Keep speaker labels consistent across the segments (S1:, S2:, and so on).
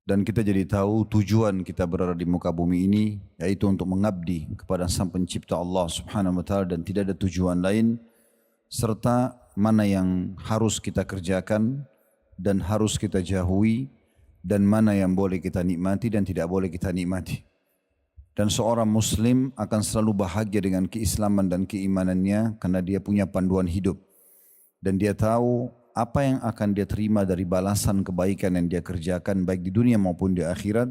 S1: dan kita jadi tahu tujuan kita berada di muka bumi ini, yaitu untuk mengabdi kepada Sang Pencipta Allah Subhanahu wa taala, dan tidak ada tujuan lain, serta mana yang harus kita kerjakan dan harus kita jauhi, dan mana yang boleh kita nikmati dan tidak boleh kita nikmati. Dan seorang muslim akan selalu bahagia dengan keislaman dan keimanannya karena dia punya panduan hidup. Dan dia tahu apa yang akan dia terima dari balasan kebaikan yang dia kerjakan baik di dunia maupun di akhirat.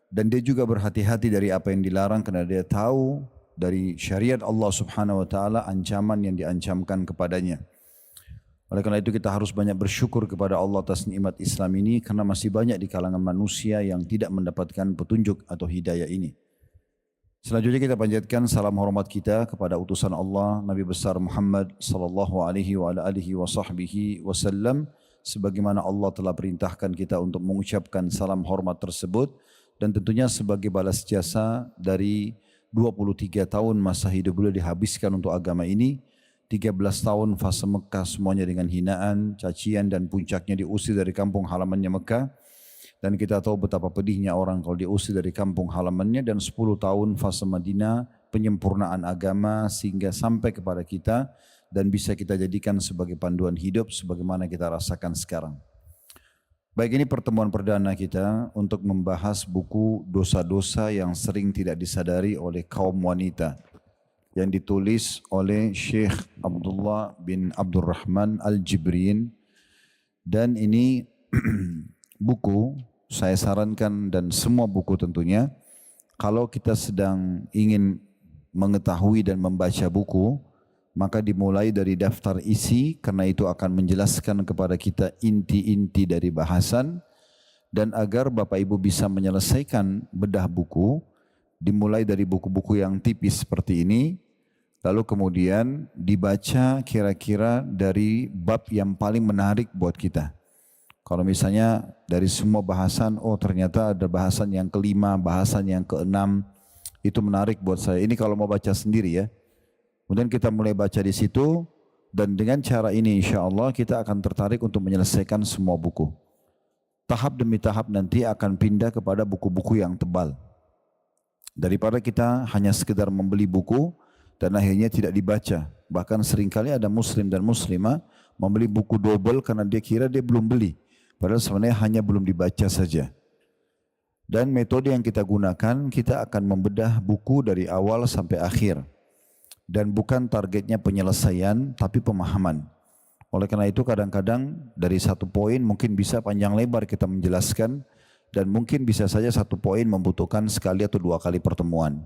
S1: Dan dia juga berhati-hati dari apa yang dilarang karena dia tahu dari syariat Allah Subhanahu wa taala ancaman yang diancamkan kepadanya. Oleh karena itu kita harus banyak bersyukur kepada Allah atas nikmat Islam ini, karena masih banyak di kalangan manusia yang tidak mendapatkan petunjuk atau hidayah ini. Selanjutnya kita panjatkan salam hormat kita kepada utusan Allah Nabi besar Muhammad sallallahu alaihi wa alihi wa sahbihi wasallam, sebagaimana Allah telah perintahkan kita untuk mengucapkan salam hormat tersebut, dan tentunya sebagai balas jasa dari 23 tahun masa hidup beliau dihabiskan untuk agama ini. 13 tahun fase Mekah semuanya dengan hinaan, cacian, dan puncaknya diusir dari kampung halamannya Mekah. Dan kita tahu betapa pedihnya orang kalau diusir dari kampung halamannya. Dan 10 tahun fase Madinah, penyempurnaan agama sehingga sampai kepada kita dan bisa kita jadikan sebagai panduan hidup sebagaimana kita rasakan sekarang. Baik, ini pertemuan perdana kita untuk membahas buku dosa-dosa yang sering tidak disadari oleh kaum wanita, yang ditulis oleh Syekh Abdullah bin Abdurrahman Al-Jibrin. Dan ini buku saya sarankan, dan semua buku tentunya, kalau kita sedang ingin mengetahui dan membaca buku, maka dimulai dari daftar isi, karena itu akan menjelaskan kepada kita inti-inti dari bahasan. Dan agar Bapak Ibu bisa menyelesaikan bedah buku, dimulai dari buku-buku yang tipis seperti ini, lalu kemudian dibaca kira-kira dari bab yang paling menarik buat kita. Kalau misalnya dari semua bahasan, oh ternyata ada bahasan yang kelima, bahasan yang keenam, itu menarik buat saya. Ini kalau mau baca sendiri ya. Kemudian kita mulai baca di situ, dan dengan cara ini insya Allah kita akan tertarik untuk menyelesaikan semua buku. Tahap demi tahap nanti akan pindah kepada buku-buku yang tebal. Daripada kita hanya sekedar membeli buku dan akhirnya tidak dibaca. Bahkan seringkali ada muslim dan muslimah membeli buku double karena dia kira dia belum beli. Padahal sebenarnya hanya belum dibaca saja. Dan metode yang kita gunakan, kita akan membedah buku dari awal sampai akhir. Dan bukan targetnya penyelesaian, tapi pemahaman. Oleh karena itu kadang-kadang dari satu poin mungkin bisa panjang lebar kita menjelaskan. Dan mungkin bisa saja satu poin membutuhkan sekali atau dua kali pertemuan.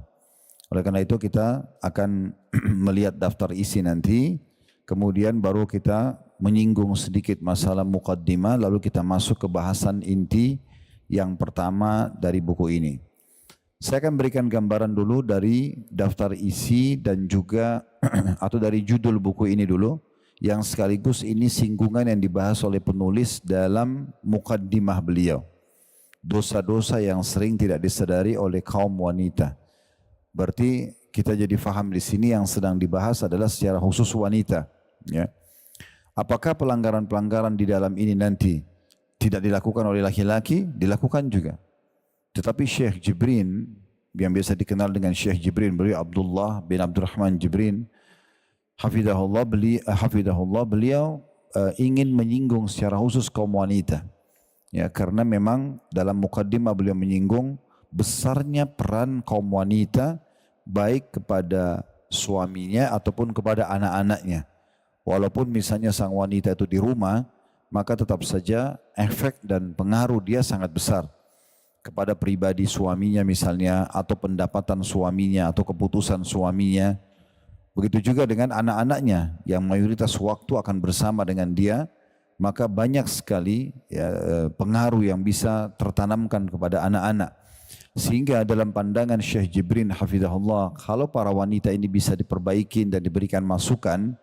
S1: Oleh karena itu kita akan melihat daftar isi nanti. Kemudian baru kita menyinggung sedikit masalah muqaddimah, lalu kita masuk ke bahasan inti yang pertama dari buku ini. Saya akan berikan gambaran dulu dari daftar isi dan juga atau dari judul buku ini dulu, yang sekaligus ini singgungan yang dibahas oleh penulis dalam muqaddimah beliau. Dosa-dosa yang sering tidak disadari oleh kaum wanita. Berarti kita jadi faham di sini yang sedang dibahas adalah secara khusus wanita. Ya. Apakah pelanggaran-pelanggaran di dalam ini nanti tidak dilakukan oleh laki-laki? Dilakukan juga. Tetapi Syekh Jibrin, yang biasa dikenal dengan Syekh Jibrin, beliau Abdullah bin Abdurrahman Jibrin, hafidahullah, beliau ingin menyinggung secara khusus kaum wanita. Ya, karena memang dalam mukaddimah beliau menyinggung besarnya peran kaum wanita baik kepada suaminya ataupun kepada anak-anaknya. Walaupun misalnya sang wanita itu di rumah, maka tetap saja efek dan pengaruh dia sangat besar kepada pribadi suaminya misalnya, atau pendapatan suaminya, atau keputusan suaminya. Begitu juga dengan anak-anaknya yang mayoritas waktu akan bersama dengan dia, maka banyak sekali ya, pengaruh yang bisa tertanamkan kepada anak-anak. Sehingga dalam pandangan Syekh Jibrin hafizahullah, kalau para wanita ini bisa diperbaiki dan diberikan masukan,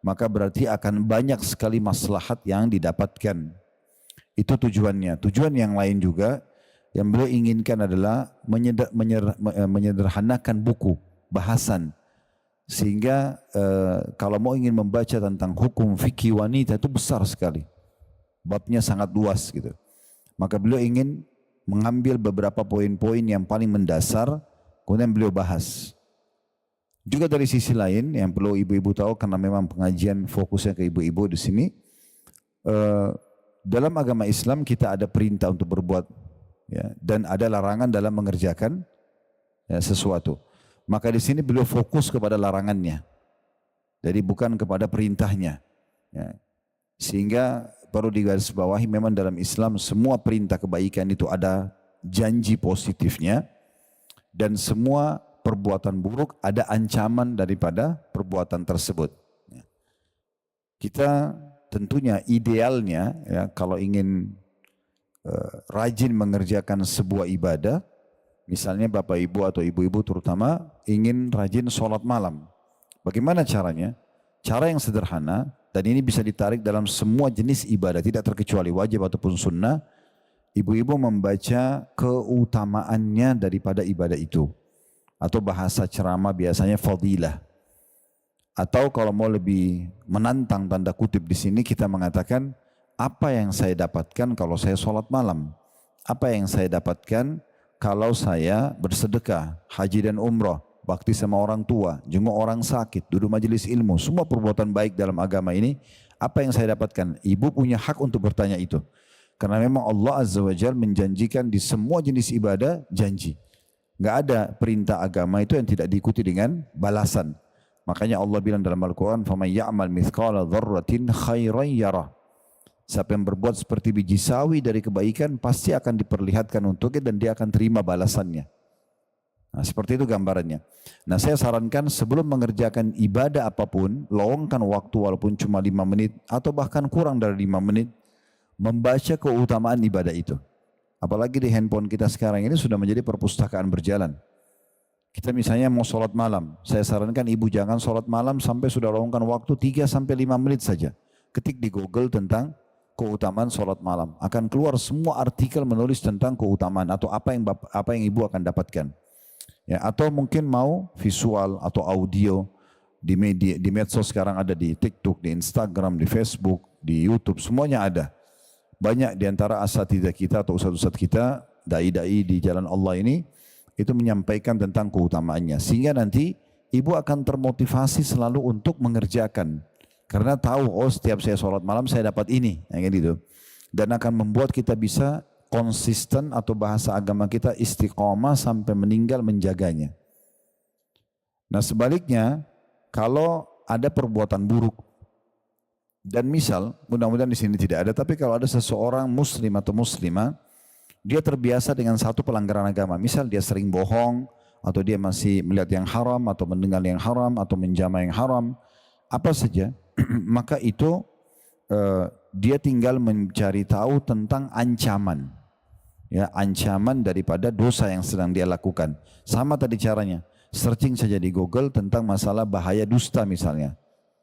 S1: maka berarti akan banyak sekali maslahat yang didapatkan. Itu tujuannya. Tujuan yang lain juga yang beliau inginkan adalah menyederhanakan buku, bahasan. Sehingga kalau mau ingin membaca tentang hukum fikih wanita itu besar sekali. Babnya sangat luas gitu. Maka beliau ingin mengambil beberapa poin-poin yang paling mendasar, kemudian beliau bahas. Juga dari sisi lain yang perlu ibu-ibu tahu, karena memang pengajian fokusnya ke ibu-ibu di sini, dalam agama Islam kita ada perintah untuk berbuat, ya, dan ada larangan dalam mengerjakan, ya, sesuatu. Maka di sini beliau fokus kepada larangannya, jadi bukan kepada perintahnya. Ya. Sehingga perlu digarisbawahi, memang dalam Islam semua perintah kebaikan itu ada janji positifnya, dan semua perbuatan buruk ada ancaman daripada perbuatan tersebut. Ya. Kita tentunya idealnya, ya, kalau ingin rajin mengerjakan sebuah ibadah, misalnya bapak ibu atau ibu-ibu terutama ingin rajin sholat malam. Bagaimana caranya? Cara yang sederhana, dan ini bisa ditarik dalam semua jenis ibadah, tidak terkecuali wajib ataupun sunnah. Ibu-ibu membaca keutamaannya daripada ibadah itu. Atau bahasa ceramah biasanya fadilah. Atau kalau mau lebih menantang tanda kutip di sini, kita mengatakan, apa yang saya dapatkan kalau saya sholat malam? Apa yang saya dapatkan kalau saya bersedekah, haji dan umrah, bakti sama orang tua, jenguk orang sakit, duduk majelis ilmu, semua perbuatan baik dalam agama ini, apa yang saya dapatkan? Ibu punya hak untuk bertanya itu. Karena memang Allah Azza wa Jalla menjanjikan di semua jenis ibadah janji. Enggak ada perintah agama itu yang tidak diikuti dengan balasan. Makanya Allah bilang dalam Al-Quran, فَمَنْ يَعْمَلْ مِثْقَالَ ذَرَّةٍ خَيْرًا يَرَهُ. Siapa yang berbuat seperti biji sawi dari kebaikan, pasti akan diperlihatkan untuknya dan dia akan terima balasannya. Nah, seperti itu gambarannya. Nah, saya sarankan sebelum mengerjakan ibadah apapun, luangkan waktu walaupun cuma 5 menit atau bahkan kurang dari 5 menit, membaca keutamaan ibadah itu. Apalagi di handphone kita sekarang ini sudah menjadi perpustakaan berjalan. Kita misalnya mau sholat malam, saya sarankan ibu jangan sholat malam sampai sudah luangkan waktu 3-5 menit saja. Ketik di Google tentang keutamaan sholat malam. Akan keluar semua artikel menulis tentang keutamaan atau apa yang ibu akan dapatkan. Ya, atau mungkin mau visual atau audio di media, di medsos sekarang ada, di TikTok, di Instagram, di Facebook, di YouTube, semuanya ada. Banyak di antara asatidzah kita atau ustadz-ustadz kita, dai-dai di jalan Allah ini, itu menyampaikan tentang keutamaannya. Sehingga nanti ibu akan termotivasi selalu untuk mengerjakan. Karena tahu, oh setiap saya sholat malam saya dapat ini. Kayak gitu. Dan akan membuat kita bisa konsisten, atau bahasa agama kita istiqomah sampai meninggal menjaganya. Nah sebaliknya, kalau ada perbuatan buruk, dan misal, mudah-mudahan di sini tidak ada, tapi kalau ada seseorang muslim atau muslimah, dia terbiasa dengan satu pelanggaran agama. Misal dia sering bohong, atau dia masih melihat yang haram, atau mendengar yang haram, atau menjamah yang haram, apa saja, maka itu dia tinggal mencari tahu tentang ancaman. Ya, ancaman daripada dosa yang sedang dia lakukan. Sama tadi caranya, searching saja di Google tentang masalah bahaya dusta misalnya,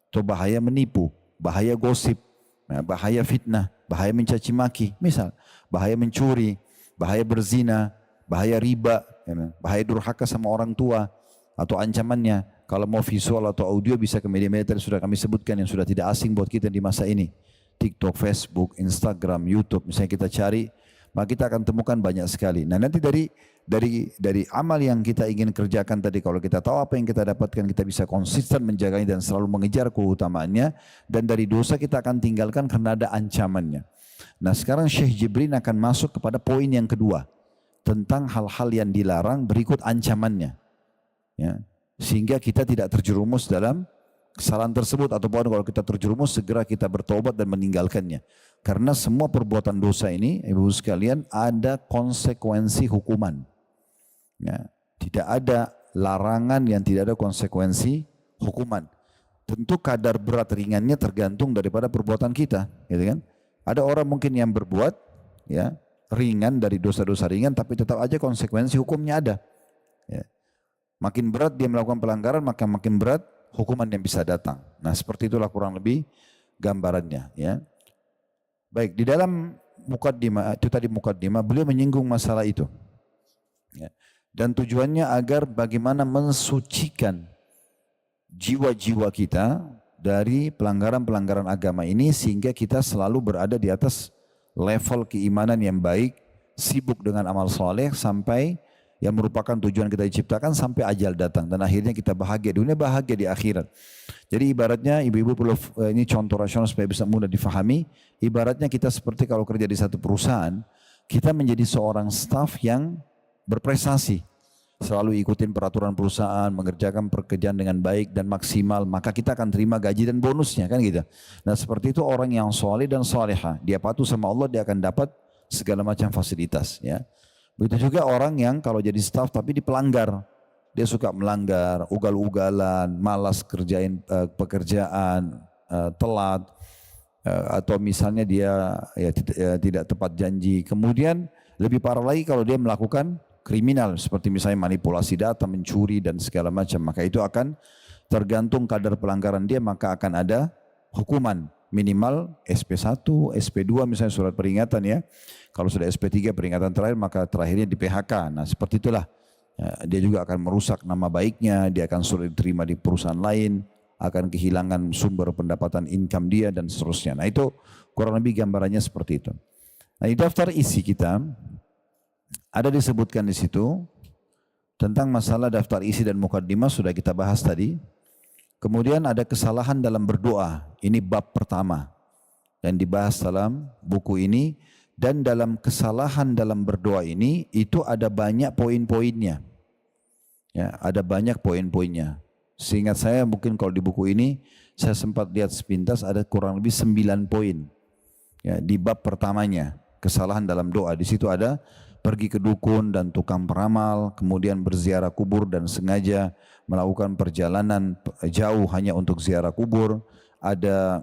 S1: atau bahaya menipu, bahaya gosip, bahaya fitnah, bahaya mencaci maki, misal bahaya mencuri, bahaya berzina, bahaya riba, bahaya durhaka sama orang tua, atau ancamannya. Kalau mau visual atau audio bisa ke media-media tadi sudah kami sebutkan yang sudah tidak asing buat kita di masa ini. TikTok, Facebook, Instagram, YouTube, misalnya kita cari, maka kita akan temukan banyak sekali. Nah nanti dari amal yang kita ingin kerjakan tadi, kalau kita tahu apa yang kita dapatkan, kita bisa konsisten menjaganya dan selalu mengejar keutamaannya. Dan dari dosa kita akan tinggalkan karena ada ancamannya. Nah sekarang Syekh Jibrin akan masuk kepada poin yang kedua, tentang hal-hal yang dilarang berikut ancamannya. Ya, sehingga kita tidak terjerumus dalam kesalahan tersebut, ataupun kalau kita terjerumus segera kita bertobat dan meninggalkannya. Karena semua perbuatan dosa ini, ibu sekalian, ada konsekuensi hukuman. Ya, tidak ada larangan yang tidak ada konsekuensi hukuman. Tentu kadar berat ringannya tergantung daripada perbuatan kita, gitu kan? Ada orang mungkin yang berbuat, ya, ringan dari dosa-dosa ringan, tapi tetap aja konsekuensi hukumnya ada. Ya. Makin berat dia melakukan pelanggaran, maka makin berat hukuman yang bisa datang. Nah seperti itulah kurang lebih gambarannya. Ya. Baik, di dalam mukaddimah, itu tadi mukaddimah, beliau menyinggung masalah itu. Ya. Dan tujuannya agar bagaimana mensucikan jiwa-jiwa kita dari pelanggaran-pelanggaran agama ini, sehingga kita selalu berada di atas level keimanan yang baik, sibuk dengan amal soleh sampai yang merupakan tujuan kita diciptakan sampai ajal datang. Dan akhirnya kita bahagia, dunia bahagia di akhirat. Jadi ibaratnya ibu-ibu perlu, ini contoh rasional supaya bisa mudah difahami. Ibaratnya kita seperti kalau kerja di satu perusahaan, kita menjadi seorang staf yang berprestasi. Selalu ikutin peraturan perusahaan, mengerjakan pekerjaan dengan baik dan maksimal, maka kita akan terima gaji dan bonusnya, kan gitu. Nah seperti itu orang yang soleh dan soleha, dia patuh sama Allah, dia akan dapat segala macam fasilitas, ya. Begitu juga orang yang kalau jadi staf tapi dipelanggar, dia suka melanggar, ugal-ugalan, malas kerjain pekerjaan, telat, atau misalnya dia tidak tepat janji. Kemudian lebih parah lagi kalau dia melakukan kriminal seperti misalnya manipulasi data, mencuri dan segala macam, maka itu akan tergantung kadar pelanggaran dia, maka akan ada hukuman minimal SP1, SP2 misalnya surat peringatan, ya. Kalau sudah SP3 peringatan terakhir, maka terakhirnya di PHK. Nah seperti itulah. Ya, dia juga akan merusak nama baiknya, dia akan sulit diterima di perusahaan lain, akan kehilangan sumber pendapatan income dia dan seterusnya. Nah itu kurang lebih gambarannya seperti itu. Nah di daftar isi kita ada disebutkan di situ tentang masalah daftar isi dan mukaddimah sudah kita bahas tadi. Kemudian ada kesalahan dalam berdoa, ini bab pertama yang dibahas dalam buku ini. Dan dalam kesalahan dalam berdoa ini itu ada banyak poin-poinnya, ya, ada banyak poin-poinnya. Seingat saya mungkin kalau di buku ini saya sempat lihat sepintas ada kurang lebih 9 poin, ya, di bab pertamanya kesalahan dalam doa. Di situ ada pergi ke dukun dan tukang peramal, kemudian berziarah kubur dan sengaja melakukan perjalanan jauh hanya untuk ziarah kubur, ada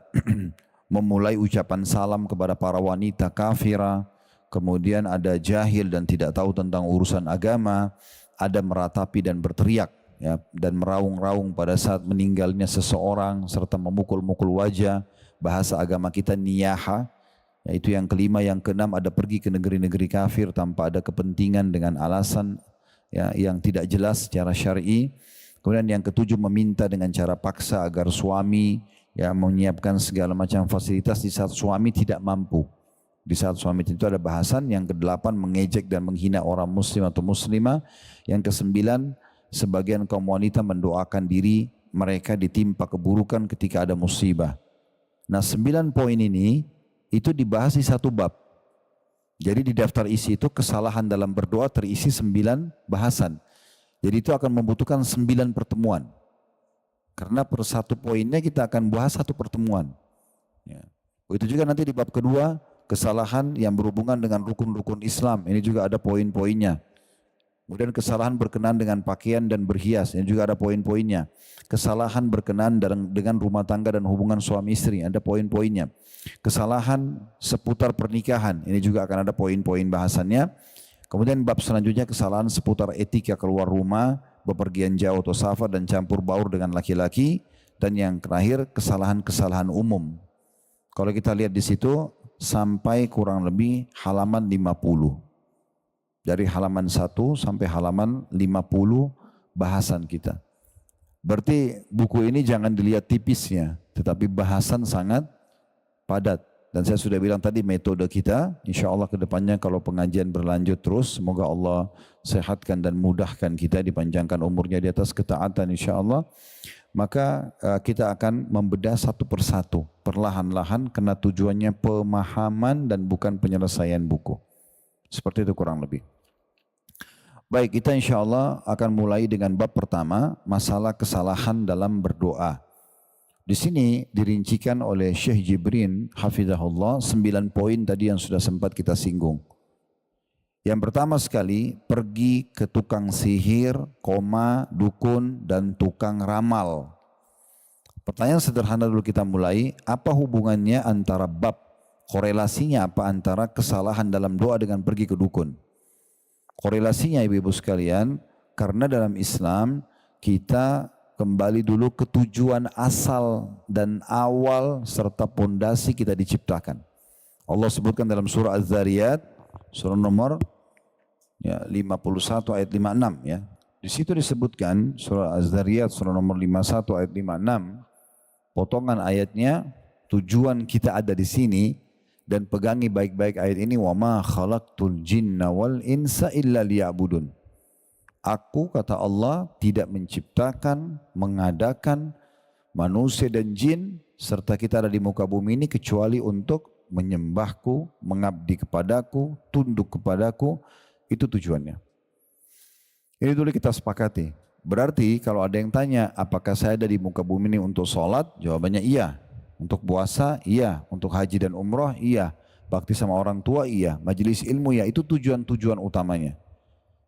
S1: memulai ucapan salam kepada para wanita kafirah, kemudian ada jahil dan tidak tahu tentang urusan agama, ada meratapi dan berteriak, ya, dan meraung-raung pada saat meninggalnya seseorang serta memukul-mukul wajah, bahasa agama kita niyaha, yaitu yang kelima. Yang keenam ada pergi ke negeri-negeri kafir tanpa ada kepentingan dengan alasan, ya, yang tidak jelas secara syar'i. Kemudian yang ketujuh meminta dengan cara paksa agar suami, ya, menyiapkan segala macam fasilitas di saat suami tidak mampu. Di saat suami itu ada bahasan. Yang kedelapan mengejek dan menghina orang muslim atau muslimah. Yang kesembilan sebagian kaum wanita mendoakan diri mereka ditimpa keburukan ketika ada musibah. Nah 9 poin ini itu dibahas di satu bab. Jadi di daftar isi itu kesalahan dalam berdoa terisi 9 bahasan. Jadi itu akan membutuhkan 9 pertemuan. Karena per satu poinnya kita akan bahas satu pertemuan. Ya. Begitu juga nanti di bab kedua, kesalahan yang berhubungan dengan rukun-rukun Islam. Ini juga ada poin-poinnya. Kemudian kesalahan berkenaan dengan pakaian dan berhias. Ini juga ada poin-poinnya. Kesalahan berkenaan dengan rumah tangga dan hubungan suami istri. Ada poin-poinnya. Kesalahan seputar pernikahan. Ini juga akan ada poin-poin bahasannya. Kemudian bab selanjutnya kesalahan seputar etika keluar rumah, bepergian jauh atau safar dan campur baur dengan laki-laki. Dan yang terakhir kesalahan-kesalahan umum. Kalau kita lihat di situ sampai kurang lebih halaman 50. Dari halaman 1 sampai halaman 50 bahasan kita. Berarti buku ini jangan dilihat tipisnya, tetapi bahasan sangat padat. Dan saya sudah bilang tadi metode kita, insya Allah ke depannya kalau pengajian berlanjut terus, semoga Allah sehatkan dan mudahkan kita, dipanjangkan umurnya di atas ketaatan insya Allah. Maka kita akan membedah satu persatu, perlahan-lahan, karena tujuannya pemahaman dan bukan penyelesaian buku. Seperti itu kurang lebih. Baik, kita insya Allah akan mulai dengan bab pertama, masalah kesalahan dalam berdoa. Di sini dirincikan oleh Syekh Jibrin hafizahullah 9 poin tadi yang sudah sempat kita singgung. Yang pertama sekali, pergi ke tukang sihir, dukun dan tukang ramal. Pertanyaan sederhana dulu kita mulai, apa hubungannya antara bab, korelasinya apa antara kesalahan dalam doa dengan pergi ke dukun? Korelasinya ibu-ibu sekalian, karena dalam Islam kita kembali dulu ke tujuan asal dan awal serta pondasi kita diciptakan. Allah sebutkan dalam surah Az-Zariyat, surah nomor 51 ayat 56 ya. Di situ disebutkan surah Az-Zariyat surah nomor 51 ayat 56, potongan ayatnya, tujuan kita ada di sini Dan pegangi baik-baik ayat ini, wa ma khalaqtul jinna wal insa illa liya'budun. Aku, kata Allah, tidak menciptakan, mengadakan manusia dan jin serta kita ada di muka bumi ini kecuali untuk menyembahku, mengabdi kepadaku, tunduk kepadaku. Itu tujuannya. Ini dulu kita sepakati. Berarti kalau ada yang tanya, apakah saya ada di muka bumi ini untuk sholat? Jawabannya iya. Untuk puasa, iya. Untuk haji dan umroh, iya. Bakti sama orang tua, iya. Majelis ilmu, ya. Itu tujuan-tujuan utamanya.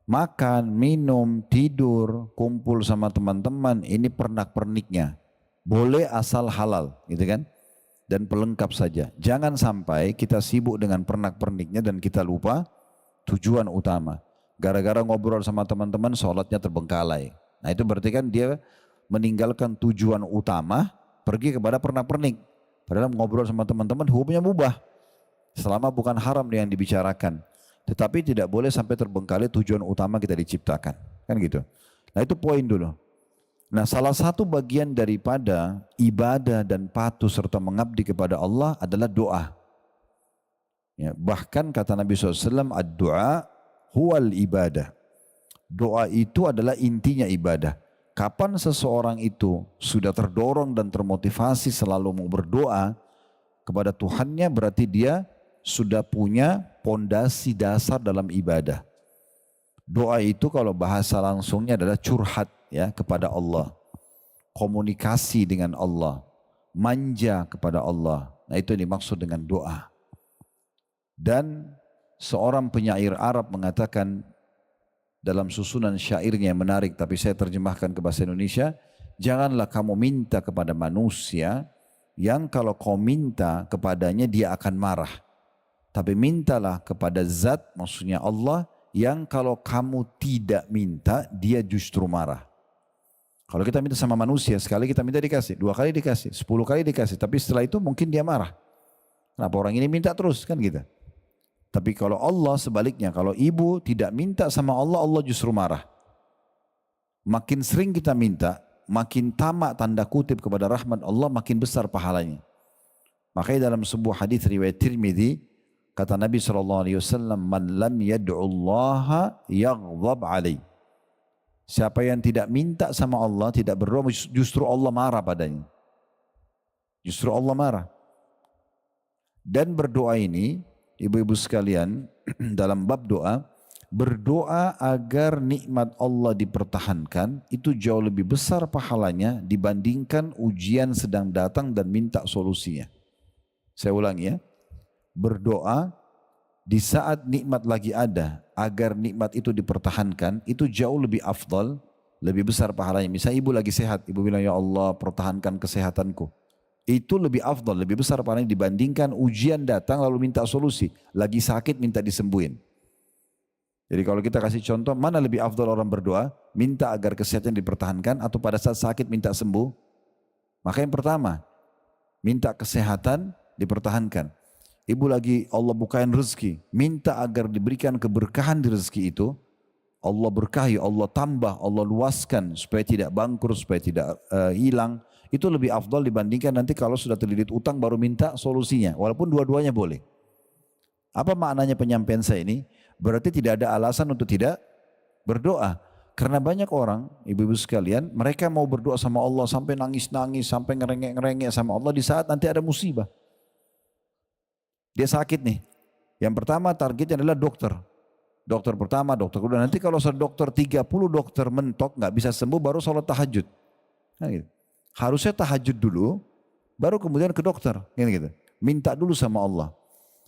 S1: Makan, minum, tidur, kumpul sama teman-teman, ini pernak-perniknya. Boleh asal halal, gitu kan? Dan pelengkap saja. Jangan sampai kita sibuk dengan pernak-perniknya dan kita lupa tujuan utama. Gara-gara ngobrol sama teman-teman, sholatnya terbengkalai. Nah itu berarti kan dia meninggalkan tujuan utama, pergi kepada pernak-pernik. Padahal ngobrol sama teman-teman hukumnya mubah. Selama bukan haram yang dibicarakan. Tetapi tidak boleh sampai terbengkalai tujuan utama kita diciptakan. Kan gitu. Nah itu poin dulu. Nah salah satu bagian daripada ibadah dan patuh serta mengabdi kepada Allah adalah doa. Ya, bahkan kata Nabi SAW, ad-du'a huwal ibadah. Doa itu adalah intinya ibadah. Kapan seseorang itu sudah terdorong dan termotivasi selalu mau berdoa kepada Tuhannya, berarti dia sudah punya pondasi dasar dalam ibadah. Doa itu kalau bahasa langsungnya adalah curhat ya kepada Allah. Komunikasi dengan Allah. Manja kepada Allah. Nah itu yang dimaksud dengan doa. Dan seorang penyair Arab mengatakan dalam susunan syairnya yang menarik, tapi saya terjemahkan ke bahasa Indonesia, janganlah kamu minta kepada manusia yang kalau kau minta kepadanya dia akan marah. Tapi mintalah kepada zat, maksudnya Allah, yang kalau kamu tidak minta dia justru marah. Kalau kita minta sama manusia, sekali kita minta dikasih, 2 kali dikasih, 10 kali dikasih, tapi setelah itu mungkin dia marah. Kenapa orang ini minta terus, kan gitu. Tapi kalau Allah sebaliknya, kalau ibu tidak minta sama Allah, Allah justru marah. Makin sering kita minta, makin tamak tanda kutip kepada rahmat Allah, makin besar pahalanya. Makanya dalam sebuah hadis riwayat Tirmidzi, kata Nabi SAW, man lam yad'ullaha yaghdab alaih. Siapa yang tidak minta sama Allah, tidak berdoa, justru Allah marah padanya. Justru Allah marah. Dan berdoa ini, ibu-ibu sekalian, dalam bab doa, berdoa agar nikmat Allah dipertahankan, itu jauh lebih besar pahalanya dibandingkan ujian sedang datang dan minta solusinya. Saya ulangi ya, berdoa di saat nikmat lagi ada, agar nikmat itu dipertahankan, itu jauh lebih afdal, lebih besar pahalanya. Misalnya ibu lagi sehat, ibu bilang, ya Allah pertahankan kesehatanku. Itu lebih afdal, lebih besar pahalanya dibandingkan ujian datang lalu minta solusi. Lagi sakit minta disembuhin. Jadi kalau kita kasih contoh, mana lebih afdal orang berdoa? Minta agar kesehatan dipertahankan atau pada saat sakit minta sembuh? Maka yang pertama, minta kesehatan dipertahankan. Ibu lagi Allah bukain rezeki, minta agar diberikan keberkahan di rezeki itu. Allah berkahi, Allah tambah, Allah luaskan supaya tidak bangkrut, supaya tidak hilang. Itu lebih afdal dibandingkan nanti kalau sudah terlilit utang baru minta solusinya. Walaupun dua-duanya boleh. Apa maknanya penyampaian saya ini? Berarti tidak ada alasan untuk tidak berdoa. Karena banyak orang, ibu-ibu sekalian, mereka mau berdoa sama Allah sampai nangis-nangis, sampai ngerengek-ngerengek sama Allah di saat nanti ada musibah. Dia sakit nih. Yang pertama targetnya adalah dokter. Dokter pertama, dokter kedua. Nanti kalau dokter 30 dokter mentok nggak bisa sembuh baru sholat tahajud. Nah, gitu. Harusnya tahajud dulu, baru kemudian ke dokter. Gitu. Minta dulu sama Allah.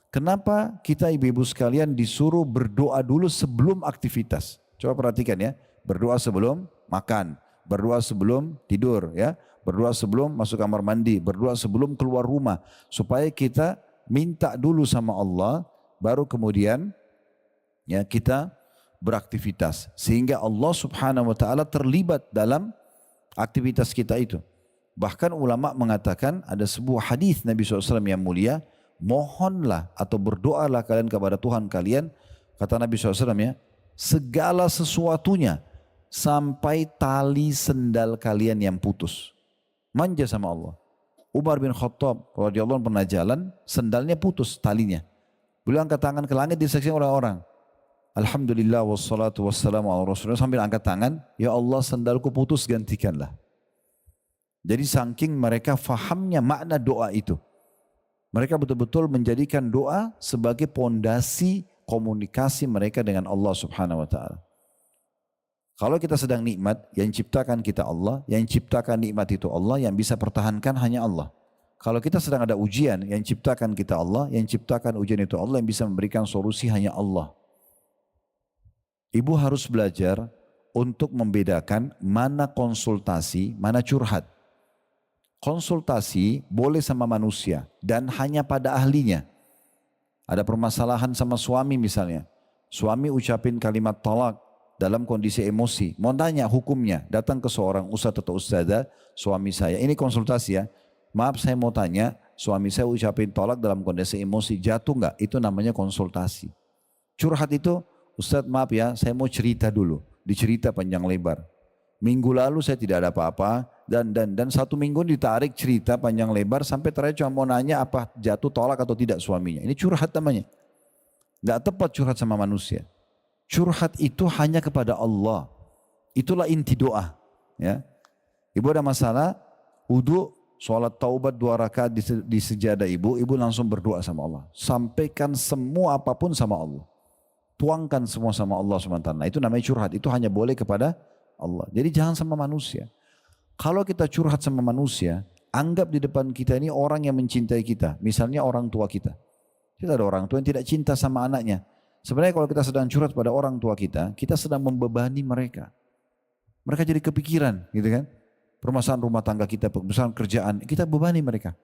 S1: Kenapa kita ibu-ibu sekalian disuruh berdoa dulu sebelum aktivitas? Coba perhatikan ya. Berdoa sebelum makan, berdoa sebelum tidur, ya, berdoa sebelum masuk kamar mandi, berdoa sebelum keluar rumah. Supaya kita minta dulu sama Allah, baru kemudian ya kita beraktivitas. Sehingga Allah subhanahu wa ta'ala terlibat dalam aktivitas kita itu. Bahkan ulama mengatakan ada sebuah hadis Nabi SAW yang mulia, mohonlah atau berdoalah kalian kepada Tuhan kalian, kata Nabi SAW ya, segala sesuatunya sampai tali sendal kalian yang putus. Manja sama Allah. Umar bin Khattab radhiyallahu anhu pernah jalan, sendalnya putus talinya. Beliau angkat tangan ke langit disaksikan orang-orang. Alhamdulillah wassalatu wassalamu ala rasulullah, sambil angkat tangan, ya Allah sandalku putus gantikanlah. Jadi saking mereka fahamnya makna doa itu. Mereka betul-betul menjadikan doa sebagai pondasi komunikasi mereka dengan Allah subhanahu wa ta'ala. Kalau kita sedang nikmat, yang ciptakan kita Allah, yang ciptakan nikmat itu Allah, yang bisa pertahankan hanya Allah. Kalau kita sedang ada ujian, yang ciptakan kita Allah, yang ciptakan ujian itu Allah, yang bisa memberikan solusi hanya Allah. Ibu harus belajar untuk membedakan mana konsultasi, mana curhat. Konsultasi boleh sama manusia dan hanya pada ahlinya. Ada permasalahan sama suami misalnya. Suami ucapin kalimat talak dalam kondisi emosi. Mau tanya hukumnya, datang ke seorang ustadz atau ustadzah, suami saya. Ini konsultasi ya. Maaf saya mau tanya, suami saya ucapin tolak dalam kondisi emosi, jatuh enggak? Itu namanya konsultasi. Curhat itu, ustadz maaf ya, saya mau cerita dulu. Dicerita panjang lebar. Minggu lalu saya tidak ada apa-apa, dan 1 minggu ditarik cerita panjang lebar, sampai terakhir cuma mau nanya apa jatuh tolak atau tidak suaminya. Ini curhat namanya. Enggak tepat curhat sama manusia. Curhat itu hanya kepada Allah. Itulah inti doa. Ya. Ibu ada masalah, wudu, sholat taubat 2 rakaat di sejadah ibu langsung berdoa sama Allah. Sampaikan semua apapun sama Allah. Tuangkan semua sama Allah SWT. Itu namanya curhat. Itu hanya boleh kepada Allah. Jadi jangan sama manusia. Kalau kita curhat sama manusia, anggap di depan kita ini orang yang mencintai kita. Misalnya orang tua kita. Kita ada orang tua yang tidak cinta sama anaknya. Sebenarnya kalau kita sedang curhat pada orang tua kita sedang membebani mereka. Mereka jadi kepikiran gitu kan. Permasalahan rumah tangga kita, permasalahan kerjaan, kita bebani mereka.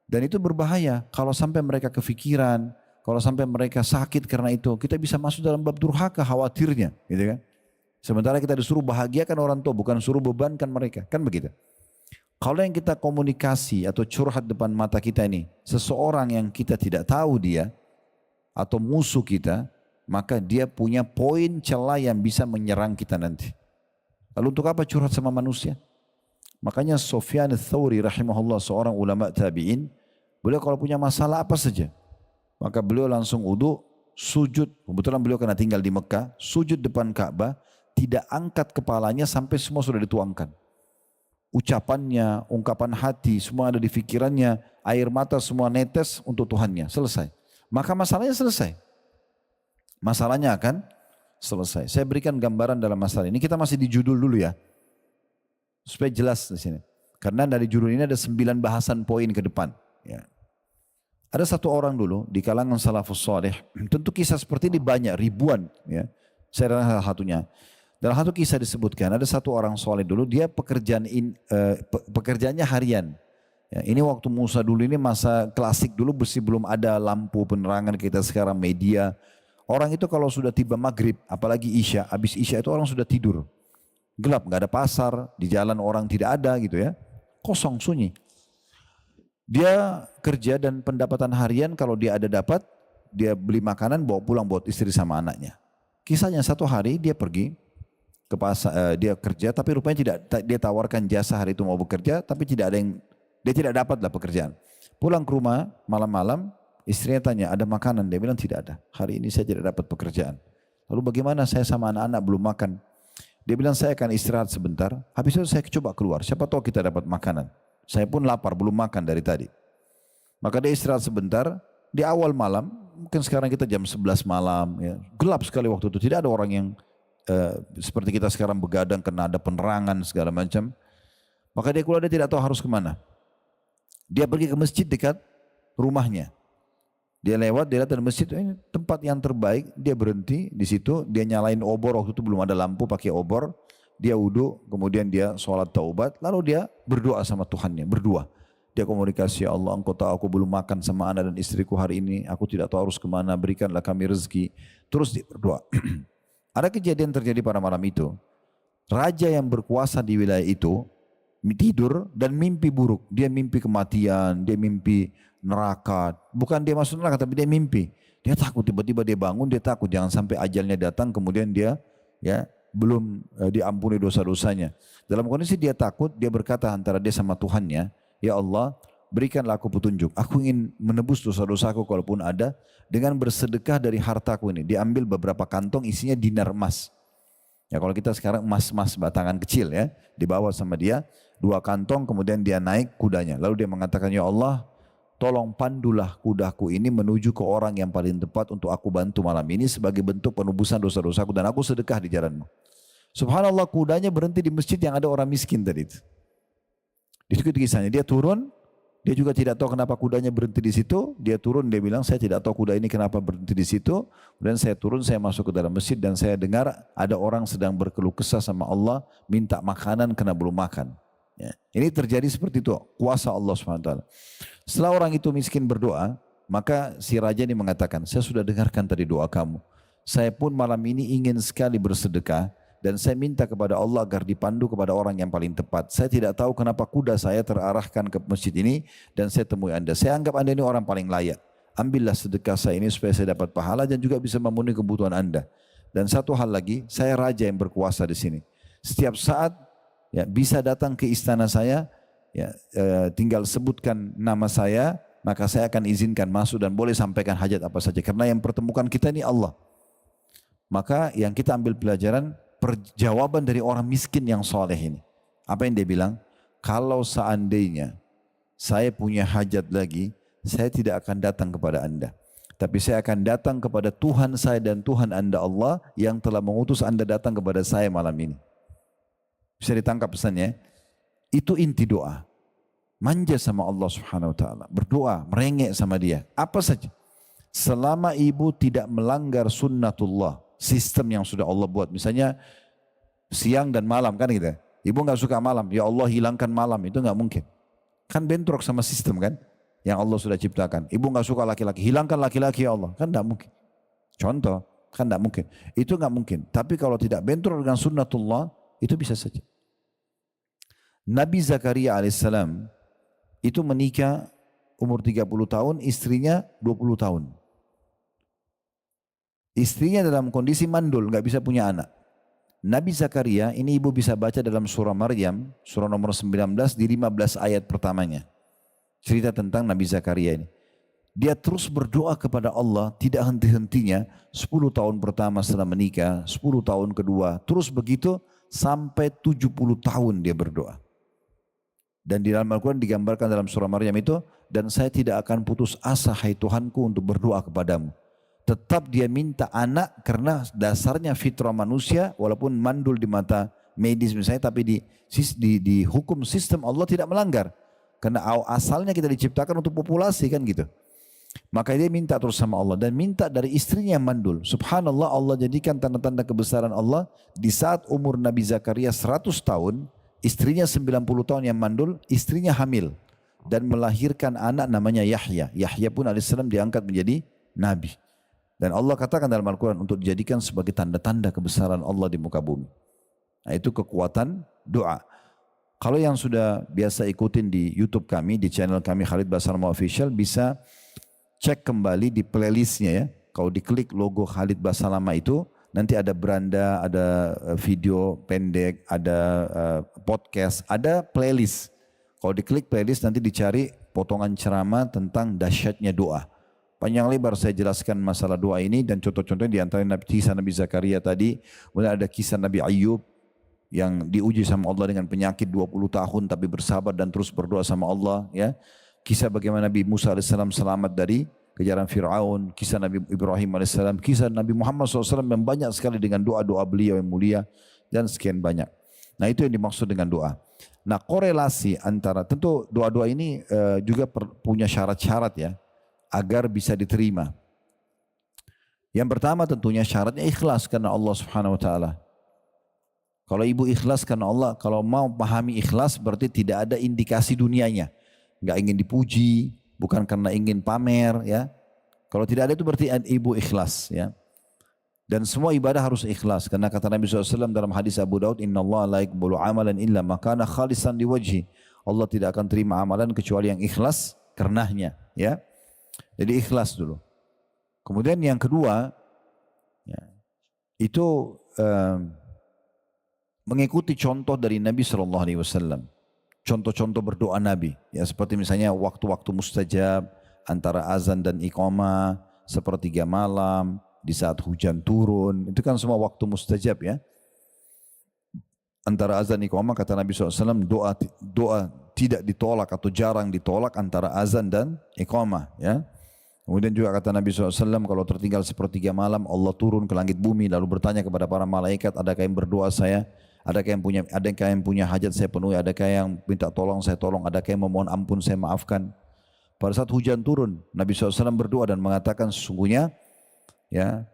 S1: Dan itu berbahaya kalau sampai mereka kepikiran, kalau sampai mereka sakit karena itu, kita bisa masuk dalam bab durhaka khawatirnya gitu kan. Sementara kita disuruh bahagiakan orang tua, bukan suruh bebankan mereka, kan begitu. Kalau yang kita komunikasi atau curhat depan mata kita ini, seseorang yang kita tidak tahu dia, atau musuh kita, maka dia punya poin celah yang bisa menyerang kita nanti. Lalu untuk apa curhat sama manusia? Makanya Sufyan ats-Tsauri rahimahullah, seorang ulama tabi'in, beliau kalau punya masalah apa saja, maka beliau langsung wudu, sujud. Kebetulan beliau karena tinggal di Mekah, sujud depan Ka'bah, tidak angkat kepalanya sampai semua sudah dituangkan. Ucapannya, ungkapan hati, semua ada di pikirannya, air mata semua netes untuk Tuhannya, selesai. Maka masalahnya selesai. Masalahnya akan selesai. Saya berikan gambaran dalam masalah ini. Kita masih di judul dulu ya, supaya jelas di sini. Karena dari judul ini ada 9 bahasan poin ke depan. Ya. Ada satu orang dulu di kalangan salafus saleh. Tentu kisah seperti ini banyak, ribuan. Ya. Saya rasa salah satunya. Dalam satu kisah disebutkan ada satu orang soleh dulu, dia pekerjaannya harian. Ya, ini waktu Musa dulu, ini masa klasik dulu, belum ada lampu penerangan kita sekarang, media. Orang itu kalau sudah tiba maghrib, apalagi isya, habis isya itu orang sudah tidur. Gelap, nggak ada pasar, di jalan orang tidak ada gitu ya. Kosong, sunyi. Dia kerja dan pendapatan harian kalau dia ada dapat, dia beli makanan bawa pulang buat istri sama anaknya. Kisahnya satu hari dia pergi ke pasar, dia kerja tapi rupanya tidak, dia tawarkan jasa hari itu mau bekerja tapi tidak ada yang, dia tidak dapat lah pekerjaan. Pulang ke rumah malam-malam, istrinya tanya ada makanan, dia bilang tidak ada, hari ini saya tidak dapat pekerjaan. Lalu bagaimana, saya sama anak-anak belum makan. Dia bilang saya akan istirahat sebentar, habis itu saya coba keluar, siapa tahu kita dapat makanan. Saya pun lapar, belum makan dari tadi. Maka dia istirahat sebentar, di awal malam, mungkin sekarang kita jam 11 malam, ya, gelap sekali waktu itu, tidak ada orang yang seperti kita sekarang begadang karena ada penerangan segala macam. Maka dia keluar, dia tidak tahu harus kemana. Dia pergi ke masjid dekat rumahnya. Dia lewat, dia lihat ada masjid, ini tempat yang terbaik. Dia berhenti di situ, dia nyalain obor, waktu itu belum ada lampu, pakai obor. Dia wudu, kemudian dia sholat taubat, lalu dia berdoa sama Tuhannya, berdua. Dia komunikasi, ya Allah, engkau tahu aku belum makan sama anak dan istriku hari ini, aku tidak tahu harus kemana, berikanlah kami rezeki. Terus dia berdoa. Ada kejadian terjadi pada malam itu. Raja yang berkuasa di wilayah itu tidur dan mimpi buruk. Dia mimpi kematian, dia mimpi neraka. Bukan dia masuk neraka tapi dia mimpi. Dia takut, tiba-tiba dia bangun, dia takut jangan sampai ajalnya datang kemudian dia ya belum diampuni dosa-dosanya. Dalam kondisi dia takut, dia berkata antara dia sama Tuhannya, ya Allah, berikanlah aku petunjuk. Aku ingin menebus dosa-dosaku kalaupun ada dengan bersedekah dari hartaku ini. Diambil beberapa kantong isinya dinar emas. Ya kalau kita sekarang emas-emas batangan kecil ya, dibawa sama dia 2 kantong, kemudian dia naik kudanya. Lalu dia mengatakan, ya Allah, tolong pandulah kudaku ini menuju ke orang yang paling tepat untuk aku bantu malam ini sebagai bentuk penebusan dosa-dosaku dan aku sedekah di jalanmu. Subhanallah, kudanya berhenti di masjid yang ada orang miskin tadi itu. Itu kisahnya, dia turun, dia juga tidak tahu kenapa kudanya berhenti di situ. Dia turun, dia bilang, saya tidak tahu kuda ini kenapa berhenti di situ. Kemudian saya turun, saya masuk ke dalam masjid dan saya dengar ada orang sedang berkeluh kesah sama Allah, minta makanan karena belum makan. Ya. Ini terjadi seperti itu, kuasa Allah SWT. Setelah orang itu miskin berdoa, maka si raja ini mengatakan, saya sudah dengarkan tadi doa kamu. Saya pun malam ini ingin sekali bersedekah. Dan saya minta kepada Allah agar dipandu kepada orang yang paling tepat. Saya tidak tahu kenapa kuda saya terarahkan ke masjid ini dan saya temui Anda. Saya anggap Anda ini orang paling layak. Ambillah sedekah saya ini supaya saya dapat pahala dan juga bisa memenuhi kebutuhan Anda. Dan satu hal lagi, saya raja yang berkuasa di sini. Setiap saat ya, bisa datang ke istana saya, ya, tinggal sebutkan nama saya, maka saya akan izinkan masuk dan boleh sampaikan hajat apa saja. Karena yang pertemukan kita ini Allah. Maka yang kita ambil pelajaran, perjawaban dari orang miskin yang soleh ini. Apa yang dia bilang? Kalau seandainya saya punya hajat lagi, saya tidak akan datang kepada Anda. Tapi saya akan datang kepada Tuhan saya dan Tuhan Anda Allah yang telah mengutus Anda datang kepada saya malam ini. Bisa ditangkap pesannya? Itu inti doa. Manja sama Allah Subhanahu wa taala, berdoa, merengek sama dia. Apa saja. Selama ibu tidak melanggar sunnatullah, sistem yang sudah Allah buat, misalnya siang dan malam kan gitu. Ibu nggak suka malam, ya Allah hilangkan malam, itu nggak mungkin. Kan bentrok sama sistem kan yang Allah sudah ciptakan. Ibu nggak suka laki-laki, hilangkan laki-laki ya Allah, kan nggak mungkin. Contoh, kan nggak mungkin. Itu nggak mungkin. Tapi kalau tidak bentrok dengan sunnatullah, itu bisa saja. Nabi Zakaria alaihissalam itu menikah umur 30 tahun, istrinya 20 tahun. Istrinya dalam kondisi mandul, nggak bisa punya anak. Nabi Zakaria, ini ibu bisa baca dalam surah Maryam, surah nomor 19 di 15 ayat pertamanya. Cerita tentang Nabi Zakaria ini. Dia terus berdoa kepada Allah, tidak henti-hentinya, 10 tahun pertama setelah menikah, 10 tahun kedua, terus begitu sampai 70 tahun dia berdoa. Dan di dalam Al-Quran digambarkan dalam surah Maryam itu, dan saya tidak akan putus asa hai Tuhanku untuk berdoa kepadamu. Tetap dia minta anak karena dasarnya fitrah manusia walaupun mandul di mata medis misalnya, tapi di hukum sistem Allah tidak melanggar. Karena asalnya kita diciptakan untuk populasi kan gitu. Maka dia minta terus sama Allah dan minta dari istrinya yang mandul. Subhanallah, Allah jadikan tanda-tanda kebesaran Allah di saat umur Nabi Zakaria 100 tahun, istrinya 90 tahun yang mandul, istrinya hamil dan melahirkan anak namanya Yahya. Yahya pun alaihissalam diangkat menjadi nabi. Dan Allah katakan dalam Al-Quran untuk dijadikan sebagai tanda-tanda kebesaran Allah di muka bumi. Nah itu kekuatan doa. Kalau yang sudah biasa ikutin di YouTube kami, di channel kami Khalid Basalamah Official, bisa cek kembali di playlistnya ya. Kalau diklik logo Khalid Basalamah itu, nanti ada beranda, ada video pendek, ada podcast, ada playlist. Kalau diklik playlist nanti dicari potongan ceramah tentang dahsyatnya doa. Panjang lebar saya jelaskan masalah doa ini dan contoh-contohnya di antara kisah Nabi Zakaria tadi. Kemudian ada kisah Nabi Ayub yang diuji sama Allah dengan penyakit 20 tahun tapi bersabar dan terus berdoa sama Allah. Ya. Kisah bagaimana Nabi Musa AS selamat dari kejaran Fir'aun. Kisah Nabi Ibrahim AS. Kisah Nabi Muhammad SAW yang banyak sekali dengan doa-doa beliau yang mulia dan sekian banyak. Nah itu yang dimaksud dengan doa. Nah korelasi antara, tentu doa-doa ini juga punya syarat-syarat ya, agar bisa diterima. Yang pertama tentunya syaratnya ikhlas karena Allah Subhanahu wa taala. Kalau ibu ikhlas karena Allah, kalau mau pahami ikhlas berarti tidak ada indikasi dunianya. Enggak ingin dipuji, bukan karena ingin pamer ya. Kalau tidak ada itu berarti ibu ikhlas ya. Dan semua ibadah harus ikhlas karena kata Nabi SAW dalam hadis Abu Daud, Inna Allah la yaqbalu amalan illa ma kana khalisan liwajhi. Allah tidak akan terima amalan kecuali yang ikhlas karenanya ya. Jadi ikhlas dulu. Kemudian yang kedua, ya, itu mengikuti contoh dari Nabi SAW. contoh-contoh berdoa Nabi. Ya, seperti misalnya waktu-waktu mustajab antara azan dan iqamah, sepertiga malam, di saat hujan turun. Itu kan semua waktu mustajab ya. Antara azan iqamah kata Nabi SAW, doa tidak ditolak atau jarang ditolak antara azan dan iqamah ya. Kemudian juga kata Nabi SAW, kalau tertinggal sepertiga malam, Allah turun ke langit bumi lalu bertanya kepada para malaikat, adakah yang berdoa saya? Adakah yang punya hajat saya penuhi? Adakah yang minta tolong saya tolong? Adakah yang memohon ampun saya maafkan? Pada saat hujan turun, Nabi SAW berdoa dan mengatakan sesungguhnya ya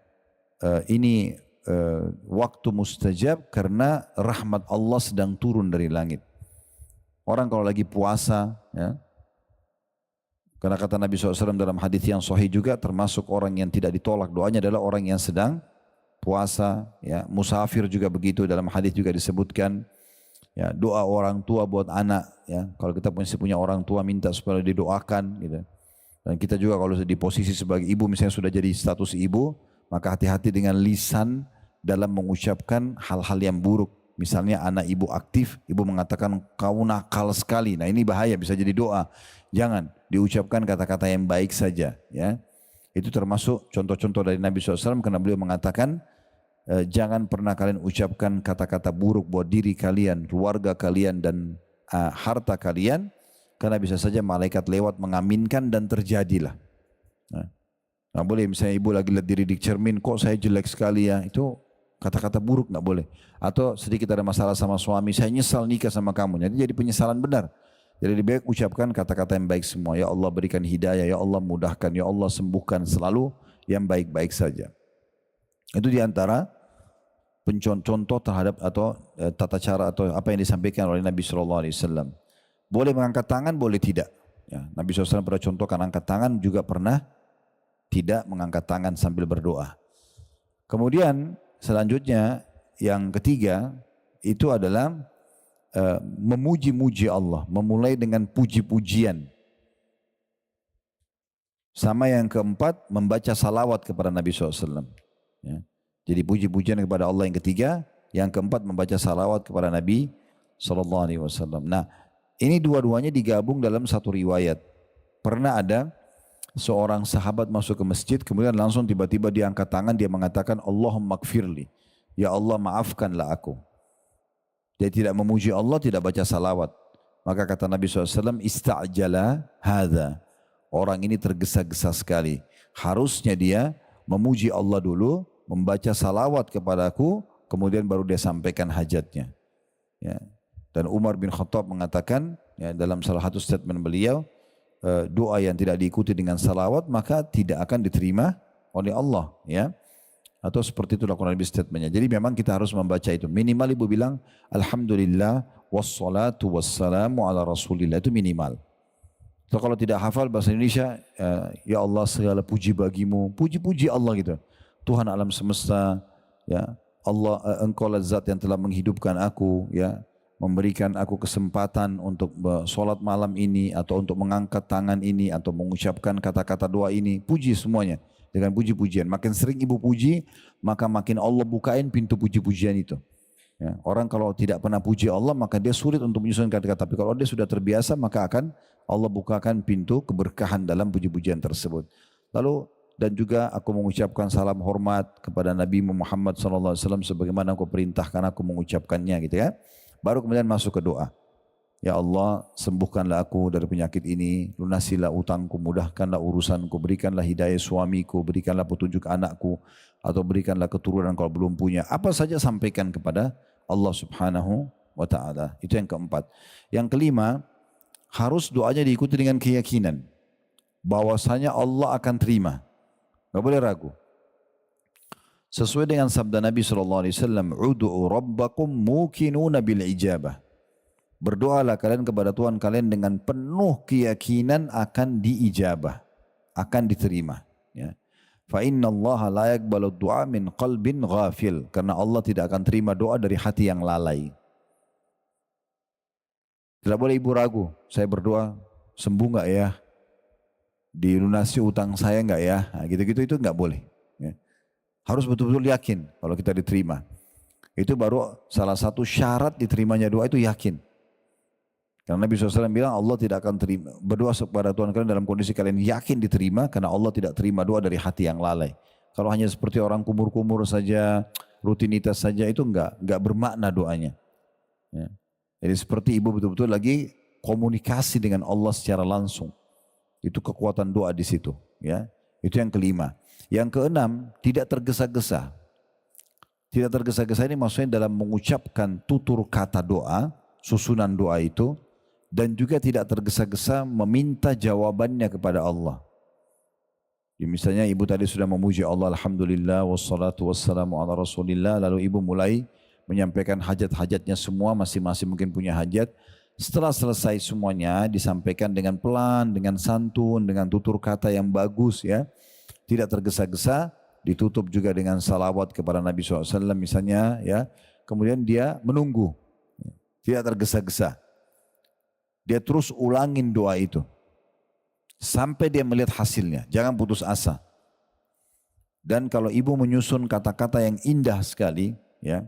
S1: ini waktu mustajab karena rahmat Allah sedang turun dari langit. Orang kalau lagi puasa ya, karena kata Nabi SAW dalam hadis yang sahih juga, termasuk orang yang tidak ditolak doanya adalah orang yang sedang puasa, ya, musafir juga begitu, dalam hadis juga disebutkan, ya, doa orang tua buat anak, ya, kalau kita punya orang tua minta supaya didoakan, gitu. Dan kita juga kalau di posisi sebagai ibu, misalnya sudah jadi status ibu, maka hati-hati dengan lisan dalam mengucapkan hal-hal yang buruk. Misalnya anak ibu aktif, ibu mengatakan kau nakal sekali. Nah ini bahaya, bisa jadi doa. Jangan diucapkan kata-kata yang baik saja. Ya, itu termasuk contoh-contoh dari Nabi SAW karena beliau mengatakan jangan pernah kalian ucapkan kata-kata buruk buat diri kalian, keluarga kalian dan harta kalian. Karena bisa saja malaikat lewat mengaminkan dan terjadilah. Nah boleh misalnya ibu lagi lihat diri di cermin, kok saya jelek sekali ya, itu kata-kata buruk nggak boleh. Atau sedikit ada masalah sama suami, saya nyesal nikah sama kamu. Jadi penyesalan benar. Jadi lebih baik ucapkan kata-kata yang baik semua. Ya Allah berikan hidayah, ya Allah mudahkan, ya Allah sembuhkan, selalu yang baik-baik saja. Itu diantara contoh terhadap atau tata cara atau apa yang disampaikan oleh Nabi SAW. Boleh mengangkat tangan, boleh tidak. Ya, Nabi SAW pernah contohkan angkat tangan, juga pernah tidak mengangkat tangan sambil berdoa. Kemudian selanjutnya yang ketiga itu adalah memuji-muji Allah, memulai dengan puji-pujian. Sama yang keempat, membaca salawat kepada Nabi SAW. Ya. Jadi puji-pujian kepada Allah yang ketiga, yang keempat membaca salawat kepada Nabi SAW. Nah, ini dua-duanya digabung dalam satu riwayat. Pernah ada seorang sahabat masuk ke masjid, kemudian langsung tiba-tiba dia angkat tangan, dia mengatakan Allahumma gfirli, ya Allah maafkanlah aku. Dia tidak memuji Allah, tidak baca salawat. Maka kata Nabi SAW, ista'jala hadha. Orang ini tergesa-gesa sekali. Harusnya dia memuji Allah dulu, membaca salawat kepadaku, kemudian baru dia sampaikan hajatnya. Ya. Dan Umar bin Khattab mengatakan ya, dalam salah satu statement beliau, doa yang tidak diikuti dengan salawat maka tidak akan diterima oleh Allah. Ya. Atau seperti itulah kurang lebih statementnya. Jadi memang kita harus membaca itu. Minimal ibu bilang, Alhamdulillah wassalatu wassalamu ala rasulillah. Itu minimal. So, kalau tidak hafal bahasa Indonesia, ya Allah segala puji bagimu. Puji-puji Allah gitu. Tuhan alam semesta, ya Allah, engkau zat yang telah menghidupkan aku, ya, memberikan aku kesempatan untuk sholat malam ini, atau untuk mengangkat tangan ini, atau mengucapkan kata-kata doa ini. Puji semuanya dengan puji-pujian. Makin sering ibu puji, maka makin Allah bukain pintu puji-pujian itu. Ya, orang kalau tidak pernah puji Allah, maka dia sulit untuk menyusun kata-kata. Tapi kalau dia sudah terbiasa, maka akan Allah bukakan pintu keberkahan dalam puji-pujian tersebut. Lalu dan juga aku mengucapkan salam hormat kepada Nabi Muhammad SAW sebagaimana aku perintahkan aku mengucapkannya, gitu ya. Baru kemudian masuk ke doa. Ya Allah, sembuhkanlah aku dari penyakit ini, lunasilah utangku, mudahkanlah urusanku, berikanlah hidayah suamiku, berikanlah petunjuk anakku, atau berikanlah keturunan kalau belum punya. Apa saja sampaikan kepada Allah Subhanahu wa ta'ala. Itu yang keempat. Yang kelima, harus doanya diikuti dengan keyakinan bahwasanya Allah akan terima. Enggak boleh ragu. Sesuai dengan sabda Nabi SAW, Udu'u rabbakum mukinuna bil ijabah. Berdoalah kalian kepada Tuhan kalian dengan penuh keyakinan akan diijabah, akan diterima. Ya. Fa inna Allah la yaqbalu du'a min qalbin ghafil. Karena Allah tidak akan terima doa dari hati yang lalai. Tidak boleh ibu ragu, saya berdoa sembuh enggak ya? Dilunasi utang saya enggak ya? Nah, gitu-gitu itu enggak boleh. Ya. Harus betul-betul yakin kalau kita diterima. Itu baru salah satu syarat diterimanya doa, itu yakin. Karena Nabi SAW bilang Allah tidak akan terima berdoa kepada Tuhan kalian dalam kondisi kalian yakin diterima, karena Allah tidak terima doa dari hati yang lalai. Kalau hanya seperti orang kumur-kumur saja, rutinitas saja, itu enggak bermakna doanya. Ya. Jadi seperti ibu betul-betul lagi komunikasi dengan Allah secara langsung. Itu kekuatan doa di situ. Ya, itu yang kelima. Yang keenam, tidak tergesa-gesa. Tidak tergesa-gesa ini maksudnya dalam mengucapkan tutur kata doa, susunan doa itu, dan juga tidak tergesa-gesa meminta jawabannya kepada Allah. Ya, misalnya ibu tadi sudah memuji Allah, alhamdulillah, wassalatu wassalamu ala rasulillah, lalu ibu mulai menyampaikan hajat-hajatnya semua, masing-masing mungkin punya hajat. Setelah selesai semuanya disampaikan dengan pelan, dengan santun, dengan tutur kata yang bagus, ya, tidak tergesa-gesa, ditutup juga dengan salawat kepada Nabi SAW misalnya, ya. Kemudian dia menunggu, tidak tergesa-gesa. Dia terus ulangin doa itu sampai dia melihat hasilnya. Jangan putus asa. Dan kalau ibu menyusun kata-kata yang indah sekali, ya,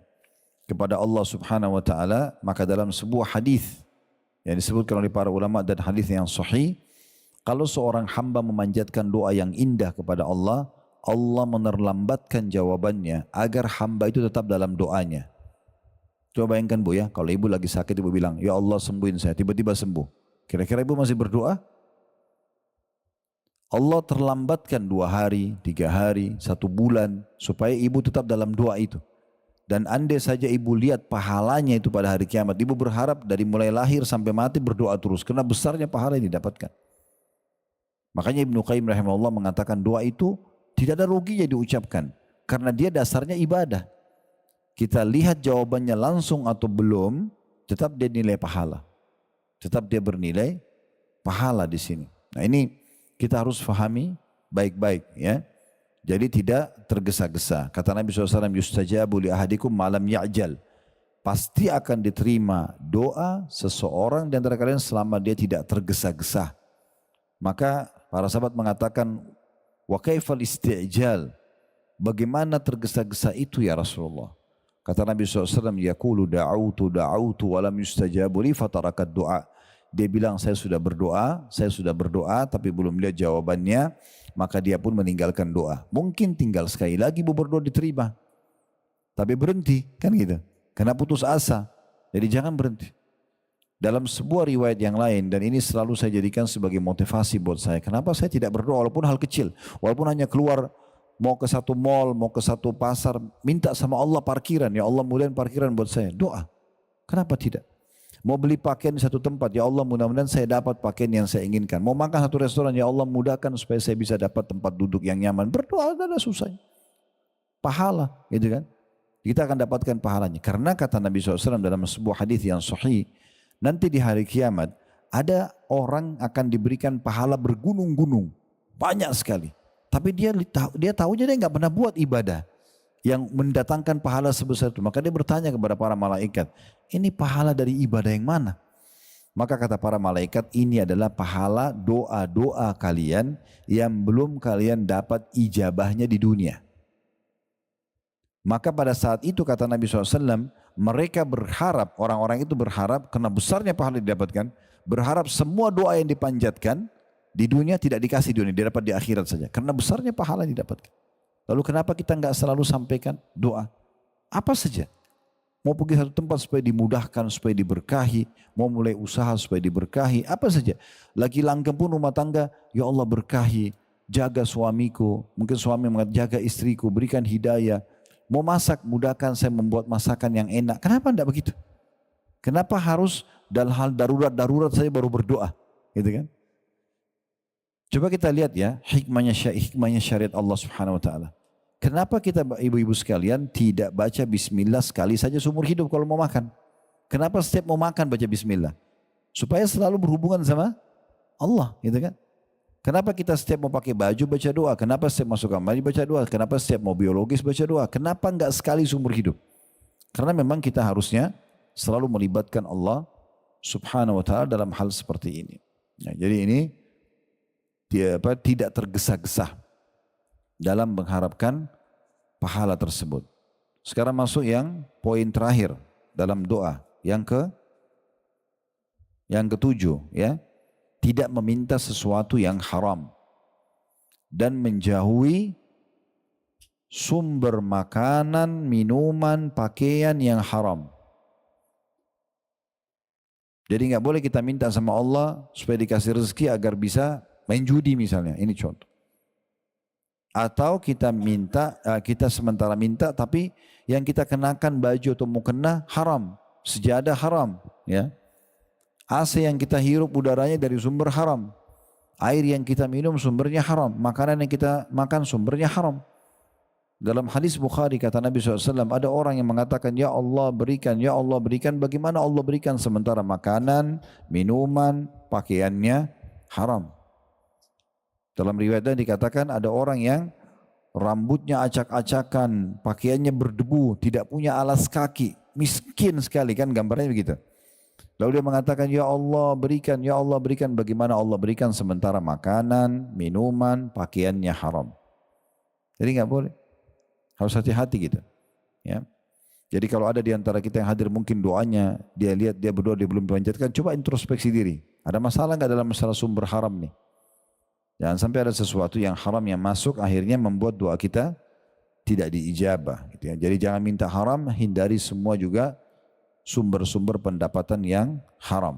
S1: kepada Allah Subhanahu wa taala, maka dalam sebuah hadis yang disebutkan oleh para ulama dan hadis yang sahih, kalau seorang hamba memanjatkan doa yang indah kepada Allah, Allah menerlambatkan jawabannya agar hamba itu tetap dalam doanya. Coba bayangkan Bu ya, kalau ibu lagi sakit ibu bilang, ya Allah sembuhin saya, tiba-tiba sembuh. Kira-kira ibu masih berdoa? Allah terlambatkan 2 hari, 3 hari, 1 bulan, supaya ibu tetap dalam doa itu. Dan andai saja ibu lihat pahalanya itu pada hari kiamat, ibu berharap dari mulai lahir sampai mati berdoa terus, karena besarnya pahala yang didapatkan. Makanya Ibnu Qayyim rahimahullah mengatakan doa itu tidak ada ruginya diucapkan, karena dia dasarnya ibadah. Kita lihat jawabannya langsung atau belum, tetap dia nilai pahala. Tetap dia bernilai pahala di sini. Nah ini kita harus fahami baik-baik, ya. Jadi tidak tergesa-gesa. Kata Nabi SAW, yustajabu li ahadikum malam ya'jal. Pasti akan diterima doa seseorang di antara kalian selama dia tidak tergesa-gesa. Maka para sahabat mengatakan, wa kaifal isti'jal? Bagaimana tergesa-gesa itu ya Rasulullah? Kata Nabi SAW, yaqulu da'autu walam yustajabu li fatarakat doa. Dia bilang saya sudah berdoa tapi belum lihat jawabannya, maka dia pun meninggalkan doa. Mungkin tinggal sekali lagi berdoa diterima, tapi berhenti, kan gitu. Karena putus asa, jadi jangan berhenti. Dalam sebuah riwayat yang lain, dan ini selalu saya jadikan sebagai motivasi buat saya. Kenapa saya tidak berdoa walaupun hal kecil, walaupun hanya keluar mau ke satu mall, mau ke satu pasar, minta sama Allah parkiran, ya Allah mudahan parkiran buat saya, doa. Kenapa tidak? Mau beli pakaian di satu tempat, ya Allah mudah-mudahan saya dapat pakaian yang saya inginkan. Mau makan satu restoran, ya Allah mudahkan supaya saya bisa dapat tempat duduk yang nyaman. Berdoa tidak ada susahnya. Pahala, gitu kan? Kita akan dapatkan pahalanya. Karena kata Nabi SAW dalam sebuah hadis yang sahih, nanti di hari kiamat ada orang akan diberikan pahala bergunung-gunung, banyak sekali. Tapi dia tahunya dia nggak pernah buat ibadah yang mendatangkan pahala sebesar itu. Maka dia bertanya kepada para malaikat, ini pahala dari ibadah yang mana? Maka kata para malaikat, ini adalah pahala doa-doa kalian yang belum kalian dapat ijabahnya di dunia. Maka pada saat itu kata Nabi SAW, mereka berharap, orang-orang itu berharap, karena besarnya pahala yang didapatkan, berharap semua doa yang dipanjatkan di dunia tidak dikasih di dunia, dia dapat di akhirat saja. Karena besarnya pahala yang didapatkan. Lalu kenapa kita enggak selalu sampaikan doa? Apa saja. Mau pergi satu tempat supaya dimudahkan, supaya diberkahi. Mau mulai usaha supaya diberkahi. Apa saja. Lagi langgeng pun rumah tangga, ya Allah berkahi. Jaga suamiku. Mungkin suami mengatakan jaga istriku, berikan hidayah. Mau masak, mudahkan saya membuat masakan yang enak. Kenapa enggak begitu? Kenapa harus dalam hal darurat saya baru berdoa? Gitu kan? Coba kita lihat ya hikmahnya syariat Allah Subhanahu wa taala. Kenapa kita ibu-ibu sekalian tidak baca bismillah sekali saja seumur hidup kalau mau makan? Kenapa setiap mau makan baca bismillah? Supaya selalu berhubungan sama Allah, gitu kan? Kenapa kita setiap mau pakai baju baca doa? Kenapa setiap masuk kamar baca doa? Kenapa setiap mau biologis baca doa? Kenapa enggak sekali seumur hidup? Karena memang kita harusnya selalu melibatkan Allah Subhanahu wa taala dalam hal seperti ini. Ya, jadi ini tidak tergesa-gesa dalam mengharapkan pahala tersebut. Sekarang masuk yang poin terakhir dalam doa, yang Yang ketujuh, ya, tidak meminta sesuatu yang haram dan menjauhi sumber makanan, minuman, pakaian yang haram. Jadi nggak boleh kita minta sama Allah supaya dikasih rezeki agar bisa main judi misalnya. Ini contoh. Atau kita minta, kita sementara minta tapi yang kita kenakan baju atau mukena haram, sejadah haram, ya. AC yang kita hirup udaranya dari sumber haram. Air yang kita minum sumbernya haram. Makanan yang kita makan sumbernya haram. Dalam hadis Bukhari kata Nabi SAW, ada orang yang mengatakan, ya Allah berikan, ya Allah berikan. Bagaimana Allah berikan sementara makanan, minuman, pakaiannya haram. Dalam riwayatnya dikatakan ada orang yang rambutnya acak-acakan, pakaiannya berdebu, tidak punya alas kaki. Miskin sekali kan gambarnya begitu. Lalu dia mengatakan, ya Allah berikan, ya Allah berikan. Bagaimana Allah berikan sementara makanan, minuman, pakaiannya haram. Jadi nggak boleh. Harus hati-hati gitu. Ya. Jadi kalau ada di antara kita yang hadir mungkin doanya, dia lihat, dia berdoa, dia belum dipanjatkan, coba introspeksi diri. Ada masalah nggak dalam masalah sumber haram nih? Jangan sampai ada sesuatu yang haram yang masuk akhirnya membuat doa kita tidak diijabah. Gitu ya. Jadi jangan minta haram, hindari semua juga sumber-sumber pendapatan yang haram.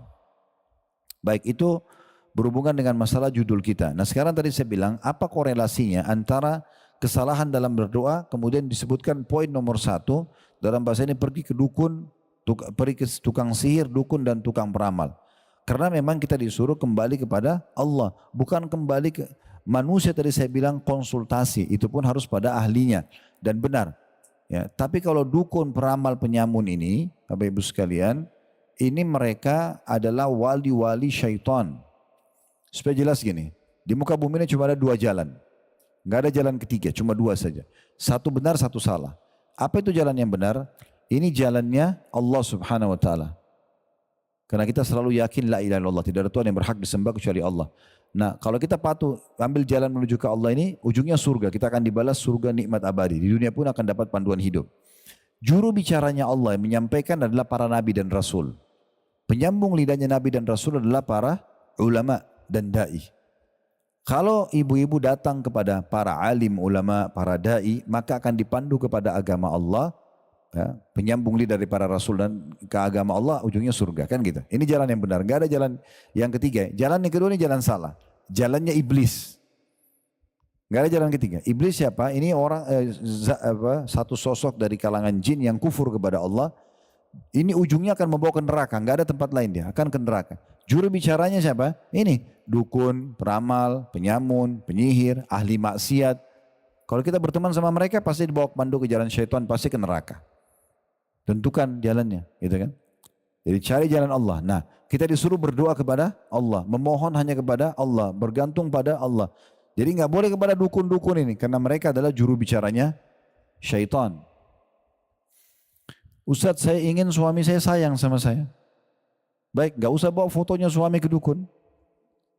S1: Baik, itu berhubungan dengan masalah judul kita. Nah sekarang tadi saya bilang, apa korelasinya antara kesalahan dalam berdoa, kemudian disebutkan poin nomor 1, dalam bahasa ini pergi ke dukun, pergi ke tukang sihir, dukun dan tukang peramal. Karena memang kita disuruh kembali kepada Allah, bukan kembali ke manusia. Tadi saya bilang konsultasi, itu pun harus pada ahlinya dan benar. Ya, tapi kalau dukun, peramal, penyamun ini, Bapak Ibu sekalian, ini mereka adalah wali-wali syaitan. Supaya jelas gini, di muka bumi ini cuma ada 2 jalan. Nggak ada jalan ketiga, cuma 2 saja. Satu benar, satu salah. Apa itu jalan yang benar? Ini jalannya Allah Subhanahu wa taala. Karena kita selalu yakin la ilaha illallah, tidak ada Tuhan yang berhak disembah kecuali Allah. Nah, kalau kita patuh ambil jalan menuju ke Allah ini, ujungnya surga. Kita akan dibalas surga nikmat abadi. Di dunia pun akan dapat panduan hidup. Juru bicaranya Allah yang menyampaikan adalah para nabi dan rasul. Penyambung lidahnya nabi dan rasul adalah para ulama dan dai. Kalau ibu-ibu datang kepada para alim ulama, para dai, maka akan dipandu kepada agama Allah, ya, penyambung lidah dari para rasul dan ke agama Allah, ujungnya surga, kan gitu. Ini jalan yang benar, gak ada jalan yang ketiga. Jalan yang kedua ini jalan salah, jalannya iblis. Gak ada jalan ketiga. Iblis siapa? Ini orang satu sosok dari kalangan jin yang kufur kepada Allah. Ini ujungnya akan membawa ke neraka, gak ada tempat lain, dia akan ke neraka. Juru bicaranya siapa? Ini dukun, peramal, penyamun, penyihir, ahli maksiat. Kalau kita berteman sama mereka pasti dibawa pandu ke jalan syaitan, pasti ke neraka. Tentukan jalannya, gitu kan? Jadi cari jalan Allah. Nah, kita disuruh berdoa kepada Allah, memohon hanya kepada Allah, bergantung pada Allah. Jadi nggak boleh kepada dukun-dukun ini, karena mereka adalah juru bicaranya syaitan. Ustadz, saya ingin suami saya sayang sama saya. Baik, nggak usah bawa fotonya suami ke dukun.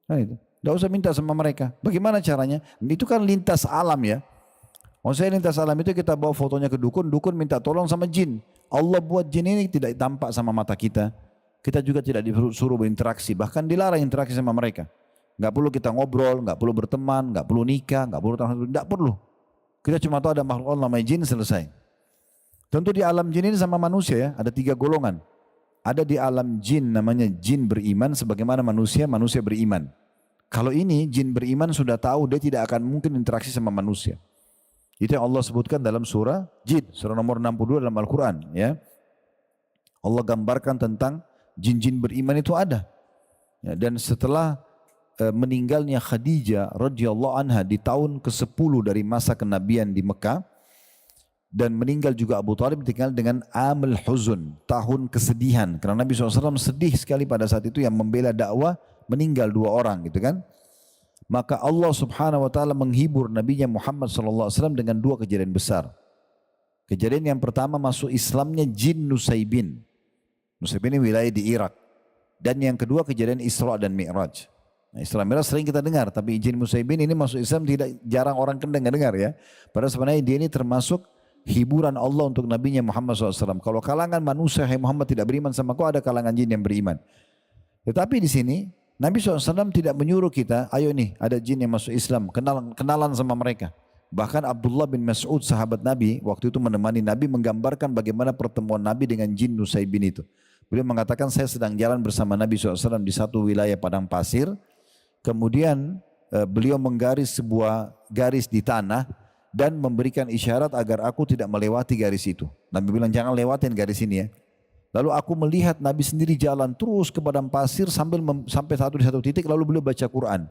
S1: Nah itu, nggak usah minta sama mereka. Bagaimana caranya? Itu kan lintas alam ya. Maksudnya lintas alam itu kita bawa fotonya ke dukun, dukun minta tolong sama jin. Allah buat jin ini tidak tampak sama mata kita. Kita juga tidak disuruh berinteraksi, bahkan dilarang interaksi sama mereka. Nggak perlu kita ngobrol, nggak perlu berteman, nggak perlu nikah, nggak perlu. Kita cuma tahu ada makhluk Allah namanya jin, selesai. Tentu di alam jin ini sama manusia ya, ada 3 golongan. Ada di alam jin namanya jin beriman sebagaimana manusia beriman. Kalau ini jin beriman sudah tahu dia tidak akan mungkin interaksi sama manusia. Itu yang Allah sebutkan dalam surah jin, surah nomor 62 dalam Al-Quran. Ya. Allah gambarkan tentang jin-jin beriman itu ada. Ya, dan setelah meninggalnya Khadijah radhiyallahu anha di tahun ke-10 dari masa kenabian di Mekah, dan meninggal juga Abu Thalib, ditinggal dengan amul huzun, tahun kesedihan, karena Nabi SAW sedih sekali pada saat itu. Yang membela dakwah meninggal 2 orang gitu kan. Maka Allah Subhanahu wa taala menghibur Nabinya Muhammad SAW dengan 2 kejadian besar. Kejadian yang pertama, masuk Islamnya jin Nusaybin. Nusaybin ini wilayah di Irak. Dan yang kedua, kejadian Isra dan Mi'raj. Nah, Isra Mi'raj sering kita dengar, tapi jin Nusaybin ini masuk Islam jarang orang dengar ya. Padahal sebenarnya dia ini termasuk hiburan Allah untuk Nabinya Muhammad SAW. Kalau kalangan manusia, hai Muhammad, tidak beriman sama kau, ada kalangan jin yang beriman. Tetapi di sini Nabi SAW tidak menyuruh kita, ayo nih ada jin yang masuk Islam, kenalan sama mereka. Bahkan Abdullah bin Mas'ud sahabat Nabi waktu itu menemani Nabi menggambarkan bagaimana pertemuan Nabi dengan jin Nusaybin itu. Beliau mengatakan saya sedang jalan bersama Nabi SAW di satu wilayah padang pasir. Kemudian beliau menggaris sebuah garis di tanah dan memberikan isyarat agar aku tidak melewati garis itu. Nabi bilang jangan lewatin garis ini ya. Lalu aku melihat Nabi sendiri jalan terus ke padang pasir sampai di satu titik lalu beliau baca Quran.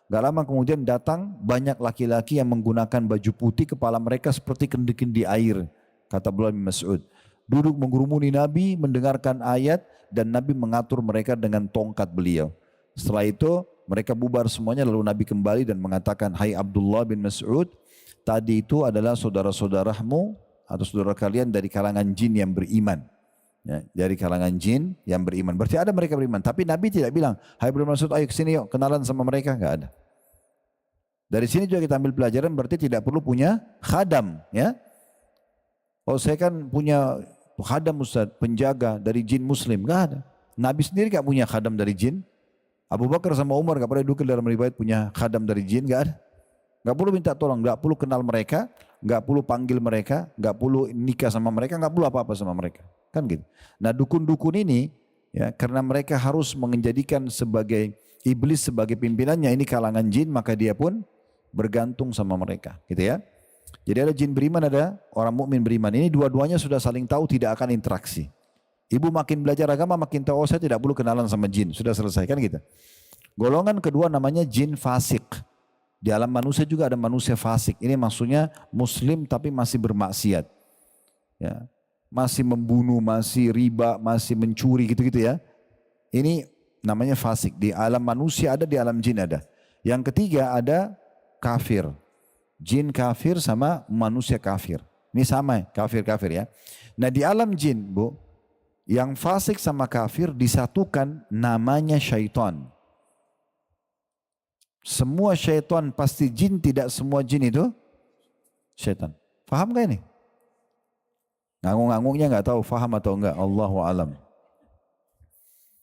S1: Gak lama kemudian datang banyak laki-laki yang menggunakan baju putih, kepala mereka seperti kendi-kendi air. Kata Abdullah bin Mas'ud. Duduk mengerumuni Nabi, mendengarkan ayat dan Nabi mengatur mereka dengan tongkat beliau. Setelah itu mereka bubar semuanya lalu Nabi kembali dan mengatakan, hai Abdullah bin Mas'ud, tadi itu adalah saudara-saudaramu atau saudara kalian dari kalangan jin yang beriman. Ya, dari kalangan jin yang beriman. Berarti ada mereka beriman. Tapi Nabi tidak bilang, hai Ibnu Mas'ud ayo kesini yuk kenalan sama mereka. Enggak ada. Dari sini juga kita ambil pelajaran berarti tidak perlu punya khadam. Ya. Oh saya kan punya khadam Ustaz, penjaga dari jin muslim. Enggak ada. Nabi sendiri enggak punya khadam dari jin. Abu Bakar sama Umar enggak pernah dukil dalam riwayat punya khadam dari jin. Enggak ada. Enggak perlu minta tolong, enggak perlu kenal mereka, enggak perlu panggil mereka, enggak perlu nikah sama mereka, enggak perlu apa-apa sama mereka. Kan gitu. Nah dukun-dukun ini ya karena mereka harus menjadikan sebagai iblis sebagai pimpinannya ini kalangan jin maka dia pun bergantung sama mereka gitu ya. Jadi ada jin beriman ada orang mukmin beriman. Ini dua-duanya sudah saling tahu tidak akan interaksi. Ibu makin belajar agama makin tahu oh saya tidak perlu kenalan sama jin. Sudah selesai kan gitu. Golongan kedua namanya jin fasik. Di alam manusia juga ada manusia fasik. Ini maksudnya muslim tapi masih bermaksiat. Ya. Masih membunuh, masih riba, masih mencuri gitu-gitu ya. Ini namanya fasik. Di alam manusia ada, di alam jin ada. Yang ketiga ada kafir. Jin kafir sama manusia kafir. Ini sama kafir-kafir ya. Nah di alam jin Bu, yang fasik sama kafir disatukan namanya syaitan. Semua syaitan pasti jin, tidak semua jin itu syaitan. Faham gak ini? Ngangung-nganggungnya nggak tahu faham atau enggak, Allahu alam.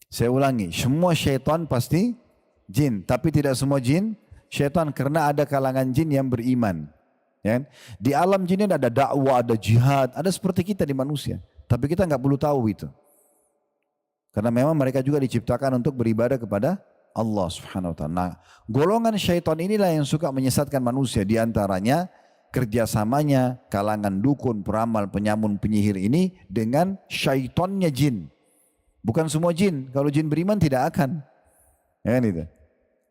S1: Saya ulangi, semua syaitan pasti jin, tapi tidak semua jin syaitan karena ada kalangan jin yang beriman. Ya. Di alam jin ini ada dakwah, ada jihad, ada seperti kita di manusia, tapi kita nggak perlu tahu itu. Karena memang mereka juga diciptakan untuk beribadah kepada Allah Subhanahu wa taala. Nah, golongan syaitan inilah yang suka menyesatkan manusia, di antaranya kerjasamanya kalangan dukun, peramal, penyamun, penyihir ini dengan syaitonnya jin. Bukan semua jin. Kalau jin beriman tidak akan. Ya kan itu.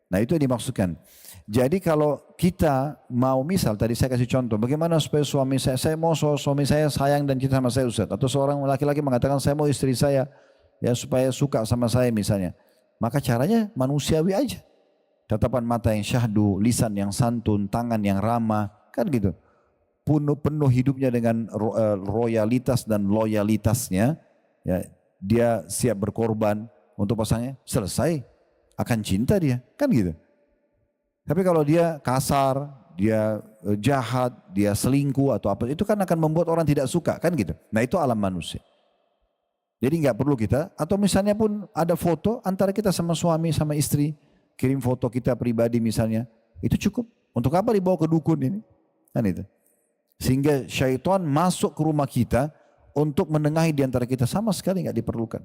S1: Nah itu yang dimaksudkan. Jadi kalau kita mau misal tadi saya kasih contoh. Bagaimana supaya suami saya mau suami saya sayang dan cinta sama saya Ustaz. Atau seorang laki-laki mengatakan saya mau istri saya ya supaya suka sama saya misalnya. Maka caranya manusiawi aja. Tatapan mata yang syahdu, lisan yang santun, tangan yang ramah. Kan gitu. Penuh hidupnya dengan royalitas dan loyalitasnya. Ya, dia siap berkorban untuk pasangannya. Selesai. Akan cinta dia. Kan gitu. Tapi kalau dia kasar, dia jahat, dia selingkuh atau apa. Itu kan akan membuat orang tidak suka. Kan gitu. Nah itu alam manusia. Jadi nggak perlu kita. Atau misalnya pun ada foto antara kita sama suami sama istri. Kirim foto kita pribadi misalnya. Itu cukup. Untuk apa dibawa ke dukun ini? Kan itu. Sehingga syaitan masuk ke rumah kita untuk menengahi di antara kita sama sekali nggak diperlukan.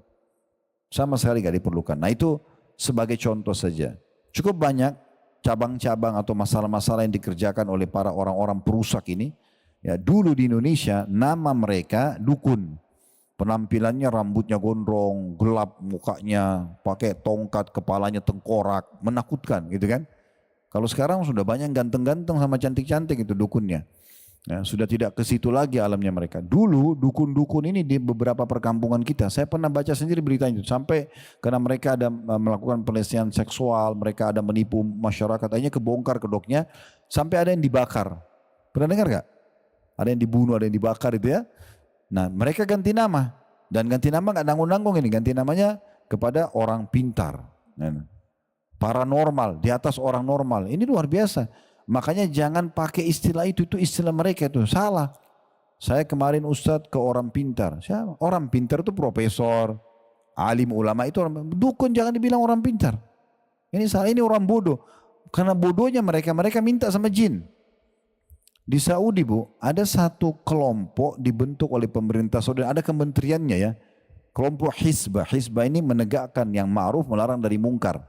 S1: Sama sekali nggak diperlukan. Nah itu sebagai contoh saja. Cukup banyak cabang-cabang atau masalah-masalah yang dikerjakan oleh para orang-orang perusak ini. Ya dulu di Indonesia nama mereka dukun. Penampilannya rambutnya gondrong, gelap mukanya, pakai tongkat, kepalanya tengkorak, menakutkan gitu kan. Kalau sekarang sudah banyak ganteng-ganteng sama cantik-cantik itu dukunnya. Ya, sudah tidak ke situ lagi alamnya mereka. Dulu dukun-dukun ini di beberapa perkampungan kita, saya pernah baca sendiri berita itu. Sampai karena mereka ada melakukan pelecehan seksual, mereka ada menipu masyarakat, akhirnya kebongkar kedoknya, sampai ada yang dibakar. Pernah dengar gak? Ada yang dibunuh, ada yang dibakar itu ya. Nah mereka ganti nama. Dan ganti nama gak nanggung-nanggung ini, ganti namanya kepada orang pintar. Paranormal, di atas orang normal. Ini luar biasa. Makanya jangan pakai istilah itu istilah mereka itu. Salah. Saya kemarin Ustadz ke orang pintar. Siapa? Orang pintar itu profesor, Alim ulama itu orang dukun, jangan dibilang orang pintar. Ini salah, ini orang bodoh. Karena bodohnya mereka minta sama jin. Di Saudi Bu, ada satu kelompok dibentuk oleh pemerintah Saudi, ada kementeriannya ya. Kelompok Hizbah. Hizbah ini menegakkan yang ma'ruf, melarang dari mungkar.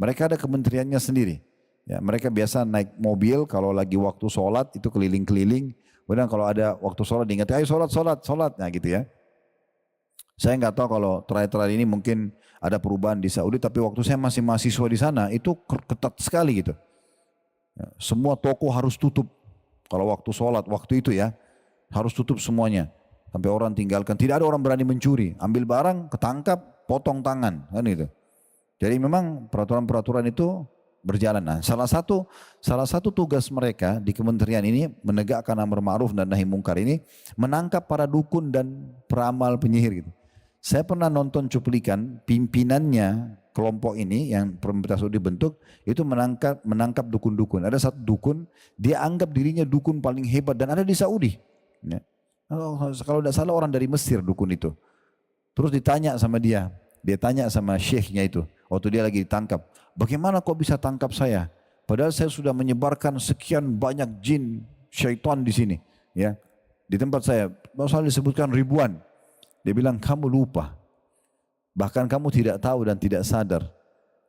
S1: Mereka ada kementeriannya sendiri. Ya, mereka biasa naik mobil kalau lagi waktu sholat itu keliling-keliling. Kemudian kalau ada waktu sholat diingat, ayo sholat. Nah gitu ya. Saya nggak tahu kalau terakhir-terakhir ini mungkin ada perubahan di Saudi, tapi waktu saya masih mahasiswa di sana itu ketat sekali gitu. Ya, semua toko harus tutup. Kalau waktu sholat, waktu itu ya, harus tutup semuanya. Sampai orang tinggalkan, tidak ada orang berani mencuri. Ambil barang, ketangkap, potong tangan. Kan itu. Jadi memang peraturan-peraturan itu berjalan. Nah, salah satu tugas mereka di kementerian ini, menegakkan amar ma'ruf dan nahi mungkar ini, menangkap para dukun dan peramal penyihir gitu. Saya pernah nonton cuplikan pimpinannya kelompok ini yang pemerintah Saudi bentuk itu menangkap dukun-dukun. Ada satu dukun, dia anggap dirinya dukun paling hebat dan ada di Saudi. Ya. Kalau tidak salah orang dari Mesir dukun itu. Terus ditanya sama dia tanya sama syekhnya itu waktu dia lagi ditangkap, bagaimana kok bisa tangkap saya? Padahal saya sudah menyebarkan sekian banyak jin, syaitan di sini. Ya, di tempat saya, masalah disebutkan ribuan. Dia bilang, kamu lupa. Bahkan kamu tidak tahu dan tidak sadar.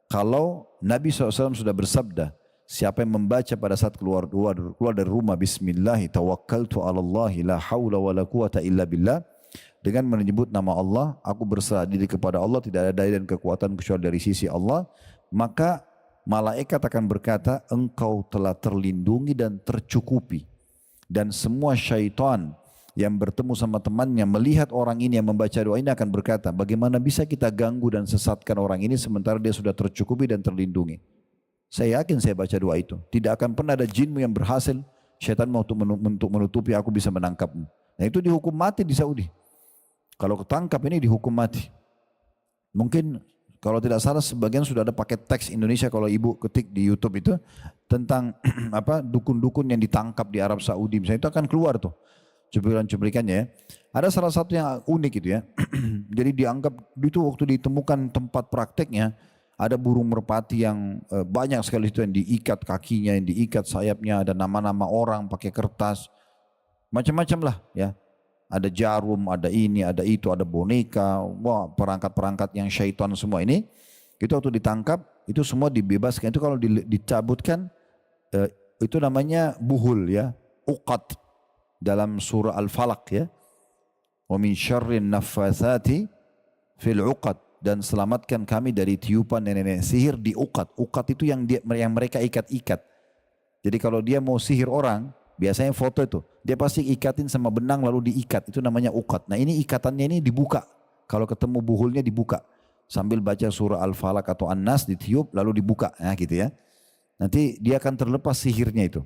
S1: Kalau Nabi SAW sudah bersabda, siapa yang membaca pada saat keluar dari rumah, Bismillah, tawakkaltu ala Allah, la hawla wa la quwata illa billah. Dengan menyebut nama Allah, aku berserah diri kepada Allah, tidak ada daya dan kekuatan kecuali dari sisi Allah. Maka malaikat akan berkata, engkau telah terlindungi dan tercukupi. Dan semua syaitan yang bertemu sama temannya melihat orang ini yang membaca doa ini akan berkata, bagaimana bisa kita ganggu dan sesatkan orang ini sementara dia sudah tercukupi dan terlindungi. Saya yakin saya baca doa itu, tidak akan pernah ada jinmu yang berhasil, syaitan mau untuk menutupi aku bisa menangkapmu. Nah itu dihukum mati di Saudi. Kalau ketangkap ini dihukum mati. Mungkin kalau tidak salah sebagian sudah ada pakai teks Indonesia kalau ibu ketik di YouTube itu tentang apa dukun-dukun yang ditangkap di Arab Saudi misalnya itu akan keluar tuh. Cuplikan-cuplikannya ya. Ada salah satu yang unik itu ya. Jadi dianggap itu waktu ditemukan tempat prakteknya ada burung merpati yang banyak sekali itu yang diikat kakinya, yang diikat sayapnya, ada nama-nama orang pakai kertas. Macam-macam lah ya. Ada jarum, ada ini, ada itu, ada boneka, wah perangkat-perangkat yang syaitan semua ini. Itu waktu ditangkap itu semua dibebaskan. Itu kalau dicabutkan itu namanya buhul ya, uqad. Dalam surah Al-Falaq ya. Wa min syarrin naffatsati fil 'uqad, dan selamatkan kami dari tiupan nenek-nenek sihir di uqad. Uqad itu yang mereka ikat-ikat. Jadi kalau dia mau sihir orang, biasanya foto itu, dia pasti ikatin sama benang lalu diikat. Itu namanya uqad. Nah, ini ikatannya ini dibuka. Kalau ketemu buhulnya dibuka. Sambil baca surah Al-Falaq atau An-Nas ditiup lalu dibuka. Nah, gitu ya. Nanti dia akan terlepas sihirnya itu.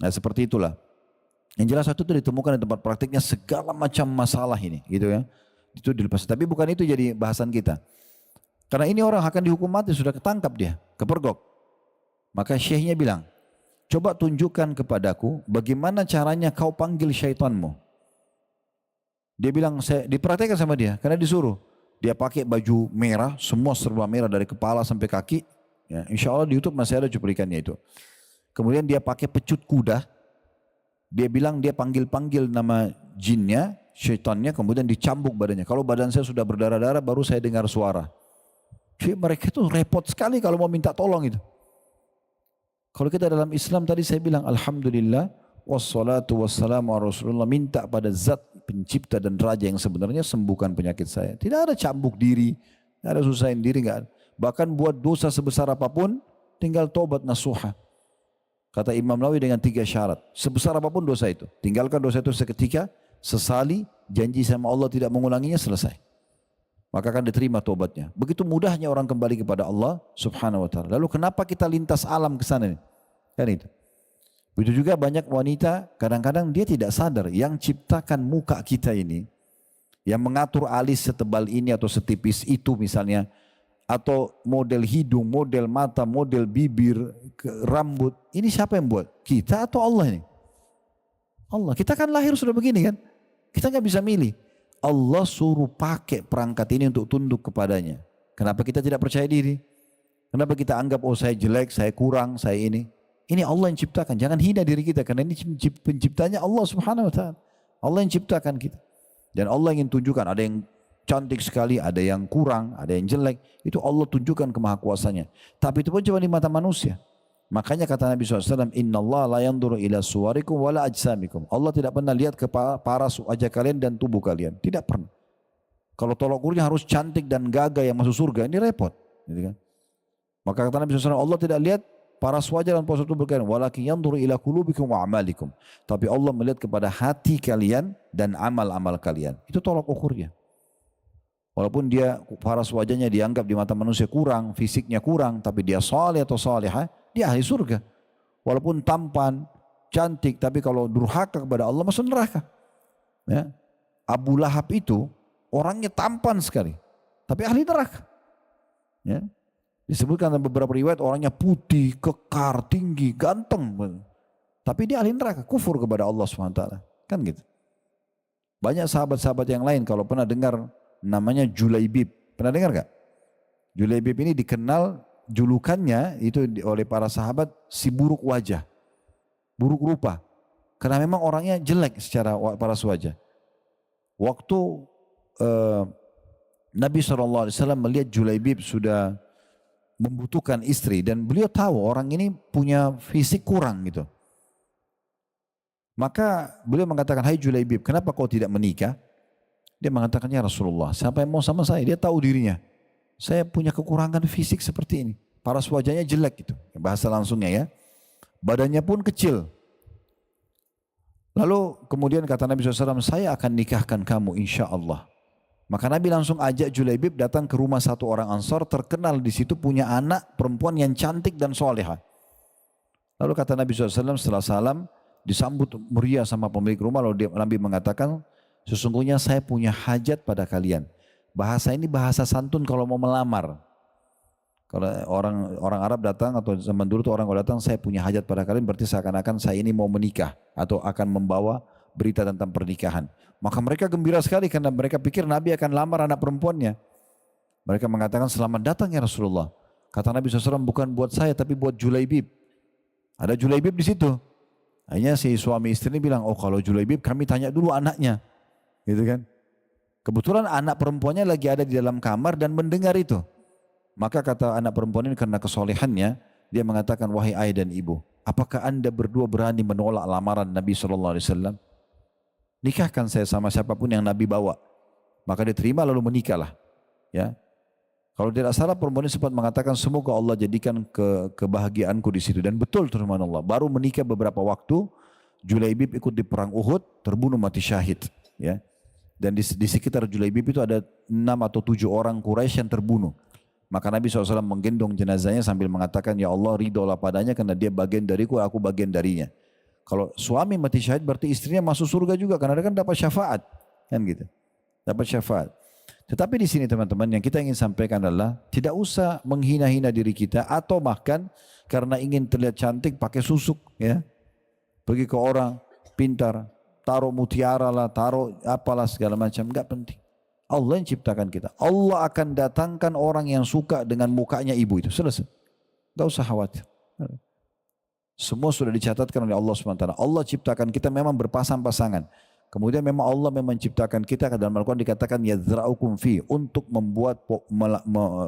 S1: Nah, seperti itulah. Yang jelas itu ditemukan di tempat praktiknya segala macam masalah ini, gitu ya. Itu dilepas. Tapi bukan itu jadi bahasan kita. Karena ini orang akan dihukum mati, sudah ketangkap dia, kepergok. Maka syekhnya bilang, coba tunjukkan kepadaku bagaimana caranya kau panggil syaitanmu. Dia bilang, saya dipraktekkan sama dia, karena disuruh. Dia pakai baju merah, semua serba merah dari kepala sampai kaki. Ya, insya Allah di YouTube masih ada cuplikannya itu. Kemudian dia pakai pecut kuda. Dia bilang dia panggil-panggil nama jinnya, syaitannya, kemudian dicambuk badannya. Kalau badan saya sudah berdarah-darah baru saya dengar suara. Jadi mereka itu repot sekali kalau mau minta tolong itu. Kalau kita dalam Islam tadi saya bilang alhamdulillah wassalatu wassalamu ala Rasulullah, minta pada zat pencipta dan raja yang sebenarnya sembuhkan penyakit saya. Tidak ada cambuk diri, tidak ada susahin diri, enggak ada. Bahkan buat dosa sebesar apapun tinggal tobat nasuha. Kata Imam Nawawi dengan 3 syarat. Sebesar apapun dosa itu. Tinggalkan dosa itu seketika, sesali, janji sama Allah tidak mengulanginya, selesai. Maka akan diterima tobatnya. Begitu mudahnya orang kembali kepada Allah subhanahu wa ta'ala. Lalu kenapa kita lintas alam ke sana? Kan itu. Begitu juga banyak wanita, kadang-kadang dia tidak sadar yang ciptakan muka kita ini, yang mengatur alis setebal ini atau setipis itu misalnya, atau model hidung, model mata, model bibir, rambut. Ini siapa yang buat? Kita atau Allah ini? Allah. Kita kan lahir sudah begini kan? Kita nggak bisa milih. Allah suruh pakai perangkat ini untuk tunduk kepadanya. Kenapa kita tidak percaya diri? Kenapa kita anggap, oh saya jelek, saya kurang, saya ini? Ini Allah yang ciptakan. Jangan hina diri kita karena ini penciptanya Allah Subhanahu wa taala. Allah yang ciptakan kita. Dan Allah ingin tunjukkan ada yang cantik sekali, ada yang kurang, ada yang jelek. Itu Allah tunjukkan kemahakuasanya. Tapi itu pun cuma di mata manusia. Makanya kata Nabi SAW, Inna Allah la yanduru ila suwarikum wala ajsamikum. Allah tidak pernah lihat ke paras wajah kalian dan tubuh kalian. Tidak pernah. Kalau tolak ukurnya harus cantik dan gagah yang masuk surga, ini repot. Gitu kan? Maka kata Nabi SAW, Allah tidak lihat paras wajah dan paras tubuh kalian. Walakin yanduru ila kulubikum wa amalikum. Tapi Allah melihat kepada hati kalian dan amal-amal kalian. Itu tolak ukurnya. Walaupun dia paras wajahnya dianggap di mata manusia kurang, fisiknya kurang, tapi dia saleh atau salihah, dia ahli surga. Walaupun tampan, cantik, tapi kalau durhaka kepada Allah masuk neraka. Ya. Abu Lahab itu orangnya tampan sekali, tapi ahli neraka. Ya. Disebutkan dalam beberapa riwayat orangnya putih, kekar, tinggi, ganteng. Tapi dia ahli neraka, kufur kepada Allah SWT. Kan gitu. Banyak sahabat-sahabat yang lain kalau pernah dengar namanya Julaibib. Pernah dengar gak? Julaibib ini dikenal julukannya itu oleh para sahabat si buruk wajah, buruk rupa, karena memang orangnya jelek secara paras wajah. Waktu Nabi SAW melihat Julaibib sudah membutuhkan istri dan beliau tahu orang ini punya fisik kurang gitu, maka beliau mengatakan, hai Julaibib, kenapa kau tidak menikah? Dia mengatakan, ya Rasulullah, siapa yang mau sama saya? Dia tahu dirinya, saya punya kekurangan fisik seperti ini. Paras wajahnya jelek gitu. Bahasa langsungnya ya. Badannya pun kecil. Lalu kemudian kata Nabi SAW, saya akan nikahkan kamu insya Allah. Maka Nabi langsung ajak Julaibib datang ke rumah satu orang Ansor. Terkenal di situ punya anak perempuan yang cantik dan soleha. Lalu kata Nabi SAW setelah salam, disambut meriah sama pemilik rumah. Lalu Nabi mengatakan, sesungguhnya saya punya hajat pada kalian. Bahasa ini bahasa santun kalau mau melamar. Kalau orang Arab datang atau zaman dulu tuh orang kalau datang, saya punya hajat pada kalian, berarti seakan-akan saya ini mau menikah atau akan membawa berita tentang pernikahan. Maka mereka gembira sekali karena mereka pikir Nabi akan lamar anak perempuannya. Mereka mengatakan, selamat datang ya Rasulullah. Kata Nabi SAW, bukan buat saya tapi buat Julaibib. Ada Julaibib di situ. Akhirnya si suami istri ini bilang, oh kalau Julaibib kami tanya dulu anaknya. Gitu kan. Kebetulan anak perempuannya lagi ada di dalam kamar dan mendengar itu. Maka kata anak perempuan ini karena kesolehannya, dia mengatakan, wahai ayah dan ibu, apakah anda berdua berani menolak lamaran Nabi SAW? Nikahkan saya sama siapapun yang Nabi bawa. Maka diterima lalu menikahlah. Ya. Kalau tidak salah perempuan ini sempat mengatakan, semoga Allah jadikan kebahagiaanku di situ. Dan betul firman Allah. Baru menikah beberapa waktu, Julaibib ikut di perang Uhud, terbunuh mati syahid. Ya. Dan di sekitar Julaibib itu ada 6 atau 7 orang Quraisy yang terbunuh. Maka Nabi SAW menggendong jenazahnya sambil mengatakan, ya Allah ridholah padanya karena dia bagian dariku, aku bagian darinya. Kalau suami mati syahid berarti istrinya masuk surga juga karena dia kan dapat syafaat. Kan gitu. Dapat syafaat. Tetapi di sini teman-teman yang kita ingin sampaikan adalah tidak usah menghina-hina diri kita atau bahkan karena ingin terlihat cantik pakai susuk. Ya. Pergi ke orang pintar. Taruh mutiara lah, taruh apalah segala macam, enggak penting. Allah yang ciptakan kita. Allah akan datangkan orang yang suka dengan mukanya ibu itu. Selesai. Enggak usah khawatir. Semua sudah dicatatkan oleh Allah SWT. Allah ciptakan kita memang berpasang-pasangan. Kemudian memang Allah memang ciptakan kita, dalam Al-Quran dikatakan yazra'ukum fi, untuk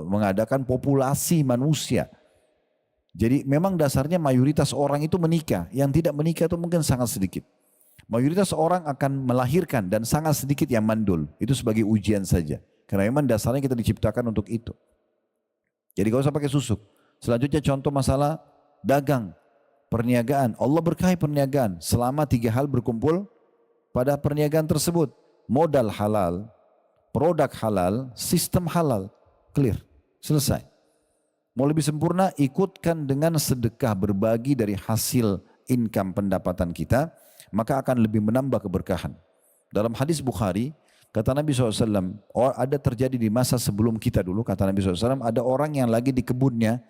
S1: mengadakan populasi manusia. Jadi memang dasarnya mayoritas orang itu menikah. Yang tidak menikah itu mungkin sangat sedikit. Mayoritas orang akan melahirkan dan sangat sedikit yang mandul. Itu sebagai ujian saja. Karena memang dasarnya kita diciptakan untuk itu. Jadi gak usah pakai susuk. Selanjutnya contoh masalah dagang, perniagaan. Allah berkahi perniagaan selama 3 hal berkumpul pada perniagaan tersebut. Modal halal, produk halal, sistem halal. Clear. Selesai. Mau lebih sempurna, ikutkan dengan sedekah, berbagi dari hasil income pendapatan kita, maka akan lebih menambah keberkahan. Dalam hadis Bukhari, kata Nabi SAW, ada terjadi di masa sebelum kita dulu, kata Nabi SAW, ada orang yang lagi di kebunnya,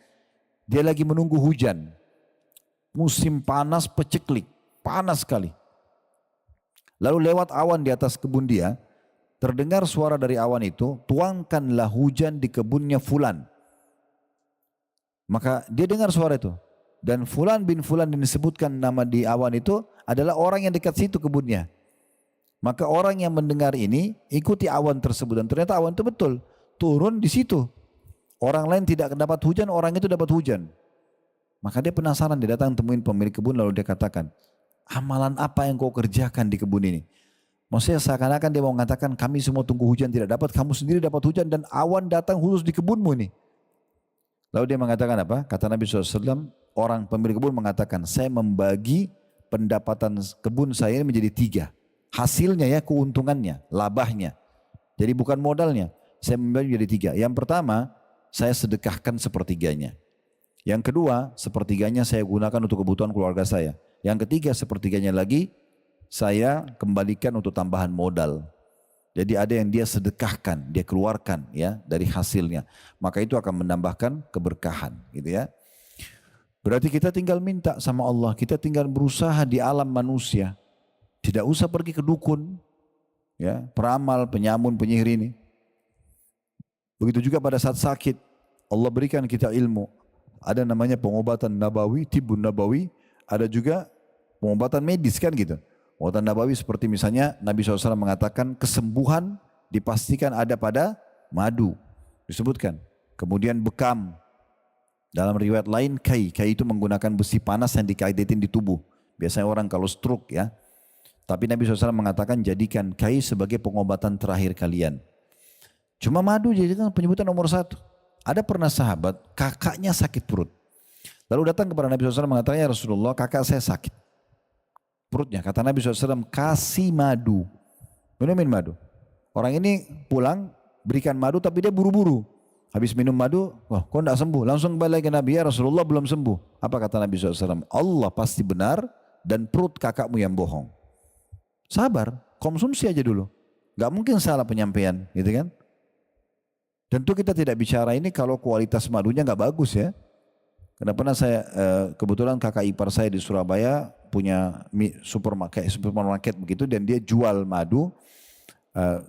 S1: dia lagi menunggu hujan. Musim panas peceklik, panas sekali. Lalu lewat awan di atas kebun dia, terdengar suara dari awan itu, tuangkanlah hujan di kebunnya fulan. Maka dia dengar suara itu. Dan fulan bin fulan yang disebutkan nama di awan itu adalah orang yang dekat situ kebunnya. Maka orang yang mendengar ini ikuti awan tersebut dan ternyata awan itu betul turun di situ. Orang lain tidak dapat hujan, orang itu dapat hujan. Maka dia penasaran, dia datang temuin pemilik kebun lalu dia katakan, amalan apa yang kau kerjakan di kebun ini? Maksudnya seakan-akan dia mau mengatakan kami semua tunggu hujan tidak dapat, kamu sendiri dapat hujan dan awan datang khusus di kebunmu ini. Lalu dia mengatakan apa? Kata Nabi SAW, orang pemilik kebun mengatakan, saya membagi pendapatan kebun saya ini menjadi 3. Hasilnya ya, keuntungannya, labahnya. Jadi bukan modalnya, saya membagi menjadi 3. Yang pertama, saya sedekahkan sepertiganya. Yang kedua, sepertiganya saya gunakan untuk kebutuhan keluarga saya. Yang ketiga, sepertiganya lagi saya kembalikan untuk tambahan modal. Jadi ada yang dia sedekahkan, dia keluarkan ya dari hasilnya. Maka itu akan menambahkan keberkahan gitu ya. Berarti kita tinggal minta sama Allah, kita tinggal berusaha di alam manusia. Tidak usah pergi ke dukun, ya, peramal, penyamun, penyihir ini. Begitu juga pada saat sakit, Allah berikan kita ilmu. Ada namanya pengobatan nabawi, tibun nabawi, ada juga pengobatan medis kan gitu. Pengobatan nabawi seperti misalnya Nabi SAW mengatakan kesembuhan dipastikan ada pada madu. Disebutkan. Kemudian bekam. Dalam riwayat lain kai. Kai itu menggunakan besi panas yang dikaitin di tubuh. Biasanya orang kalau stroke ya. Tapi Nabi SAW mengatakan jadikan kai sebagai pengobatan terakhir kalian. Cuma madu jadikan penyebutan nomor 1. Ada pernah sahabat kakaknya sakit perut. Lalu datang kepada Nabi SAW mengatakan ya Rasulullah kakak saya sakit perutnya. Kata Nabi SAW kasih madu. Minumin madu. Orang ini pulang berikan madu tapi dia buru-buru. Habis minum madu, wah kok tidak sembuh. Langsung balik ke Nabi, ya Rasulullah belum sembuh. Apa kata Nabi SAW? Allah pasti benar dan perut kakakmu yang bohong. Sabar, konsumsi aja dulu. Gak mungkin salah penyampaian, gitu kan? Tentu kita tidak bicara ini kalau kualitas madunya gak bagus ya. Karena pernah saya, kebetulan kakak ipar saya di Surabaya punya supermarket begitu dan dia jual madu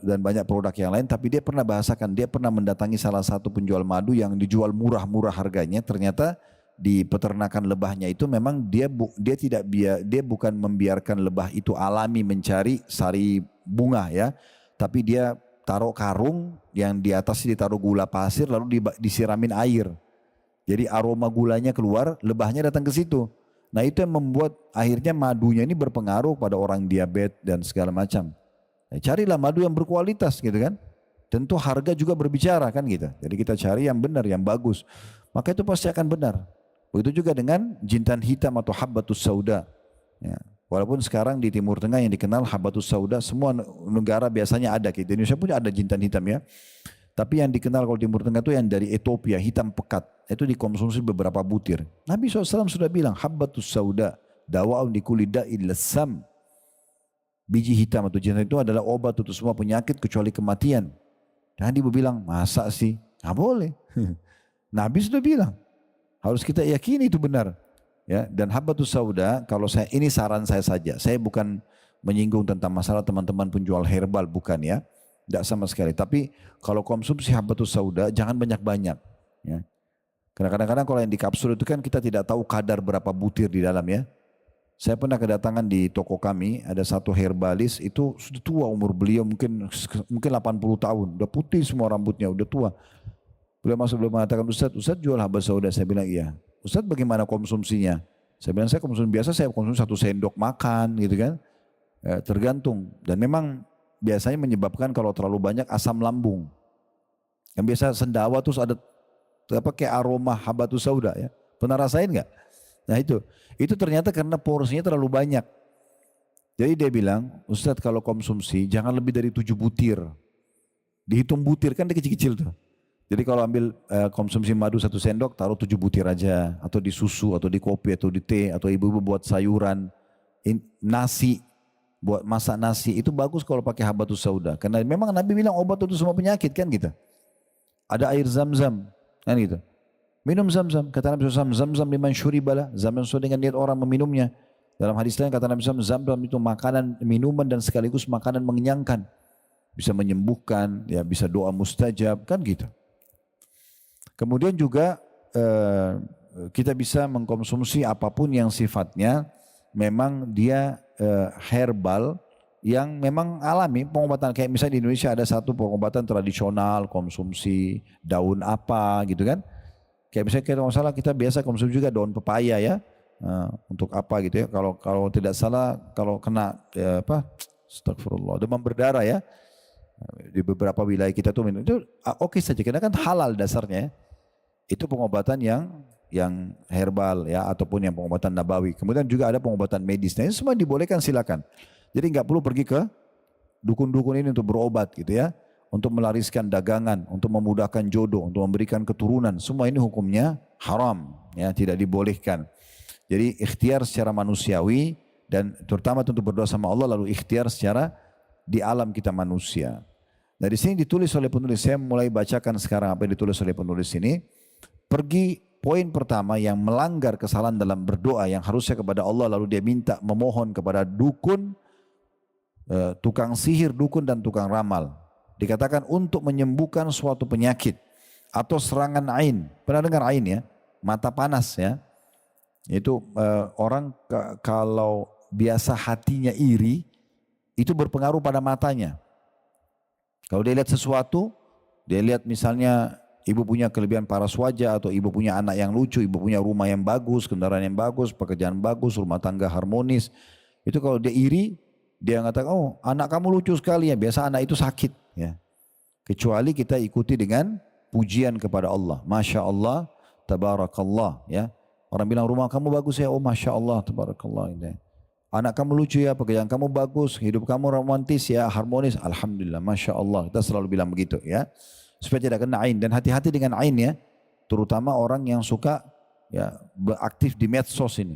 S1: dan banyak produk yang lain. Tapi dia pernah bahasakan, dia pernah mendatangi salah satu penjual madu yang dijual murah-murah harganya. Ternyata di peternakan lebahnya itu memang dia bukan membiarkan lebah itu alami mencari sari bunga ya, tapi dia taruh karung yang di atasnya ditaruh gula pasir lalu disiramin air. Jadi aroma gulanya keluar, lebahnya datang ke situ. Nah itu yang membuat akhirnya madunya ini berpengaruh pada orang diabetes dan segala macam. Nah, carilah madu yang berkualitas gitu kan. Tentu harga juga berbicara kan gitu. Jadi kita cari yang benar, yang bagus. Maka itu pasti akan benar. Begitu juga dengan jintan hitam atau habbatus sauda. Ya. Walaupun sekarang di Timur Tengah yang dikenal habbatus sauda, semua negara biasanya ada. Di Indonesia pun ada jintan hitam ya. Tapi yang dikenal kalau Timur Tengah itu yang dari Ethiopia, hitam pekat. Itu dikonsumsi beberapa butir. Nabi SAW sudah bilang, habbatus sauda, dawa'un likulli da'in lassam. Biji hitam atau jintan itu adalah obat untuk semua penyakit kecuali kematian. Dan Nabi bilang, masa sih? Nggak boleh. Nabi sudah bilang, harus kita yakini itu benar. Ya, dan habbatus sauda, kalau saya ini saran saya saja. Saya bukan menyinggung tentang masalah teman-teman penjual herbal, bukan ya. Tidak sama sekali. Tapi kalau konsumsi habbatus sauda jangan banyak-banyak. Ya. Karena kadang-kadang kalau yang di kapsul itu kan kita tidak tahu kadar berapa butir di dalam ya. Saya pernah kedatangan di toko kami ada satu herbalis itu sudah tua umur beliau mungkin 80 tahun. Udah putih semua rambutnya, udah tua. Beliau masuk beliau mengatakan Ustaz jual habbatus sauda. Saya bilang iya. Ustaz bagaimana konsumsinya? Saya bilang saya konsumsi biasa, saya konsumsi 1 sendok makan gitu kan. Ya, tergantung. Dan memang biasanya menyebabkan kalau terlalu banyak asam lambung. Yang biasa sendawa terus ada kayak aroma habbatus sauda ya. Pernah rasain nggak? Nah itu ternyata karena porsinya terlalu banyak. Jadi dia bilang, Ustadz kalau konsumsi jangan lebih dari 7 butir. Dihitung butir kan dia kecil-kecil tuh. Jadi kalau ambil konsumsi madu 1 sendok taruh 7 butir aja. Atau di susu, atau di kopi, atau di teh, atau ibu-ibu buat sayuran, nasi. Buat masak nasi itu bagus kalau pakai habbatus sauda karena memang Nabi bilang obat untuk semua penyakit kan gitu. Ada air zam-zam kan gitu. Minum zam-zam kata Nabi SAW, zam-zam liman syuribala, zam-zam sesuai dengan niat orang meminumnya. Dalam hadis lain kata Nabi SAW, zam-zam itu makanan, minuman dan sekaligus makanan mengenyangkan. bisa menyembuhkan, ya bisa doa mustajab, kan gitu. Kemudian juga kita bisa mengkonsumsi apapun yang sifatnya memang dia herbal, yang memang alami pengobatan. Kayak misalnya di Indonesia ada satu pengobatan tradisional, konsumsi daun apa gitu kan. Kayak misalnya kalau salah kita biasa konsumsi juga daun pepaya ya. Untuk apa gitu ya. Kalau tidak salah kalau kena astagfirullah, demam berdarah ya. Di beberapa wilayah kita tuh minum itu oke saja karena kan halal dasarnya. Itu pengobatan yang herbal ya, ataupun yang pengobatan nabawi. Kemudian juga ada pengobatan medis. Nah ini semua dibolehkan, silakan. Jadi nggak perlu pergi ke dukun-dukun ini untuk berobat gitu ya, untuk melariskan dagangan, untuk memudahkan jodoh, untuk memberikan keturunan. Semua ini hukumnya haram ya, tidak dibolehkan. Jadi ikhtiar secara manusiawi dan terutama tentu berdoa sama Allah, lalu ikhtiar secara di alam kita manusia. Nah di sini ditulis oleh penulis, saya mulai bacakan sekarang apa yang ditulis oleh penulis ini. Pergi poin pertama yang melanggar kesalahan dalam berdoa yang harusnya kepada Allah, lalu dia minta memohon kepada dukun, tukang sihir, dukun dan tukang ramal. Dikatakan untuk menyembuhkan suatu penyakit atau serangan ain. Pernah dengar ain ya? Mata panas ya. Itu orang kalau biasa hatinya iri, itu berpengaruh pada matanya. Kalau dia lihat sesuatu, dia lihat misalnya ibu punya kelebihan paras wajah, atau ibu punya anak yang lucu, ibu punya rumah yang bagus, kendaraan yang bagus, pekerjaan bagus, rumah tangga harmonis. Itu kalau dia iri, dia mengatakan, oh anak kamu lucu sekali ya, biasa anak itu sakit. Ya. Kecuali kita ikuti dengan pujian kepada Allah. Masya Allah, tabarakallah. Ya. Orang bilang rumah kamu bagus ya, oh Masya Allah, tabarakallah. Anak kamu lucu ya, pekerjaan kamu bagus, hidup kamu romantis ya, harmonis. Alhamdulillah, Masya Allah. Kita selalu bilang begitu ya. Supaya tidak kena ain, dan hati-hati dengan ain ya, terutama orang yang suka ya beraktif di medsos ini,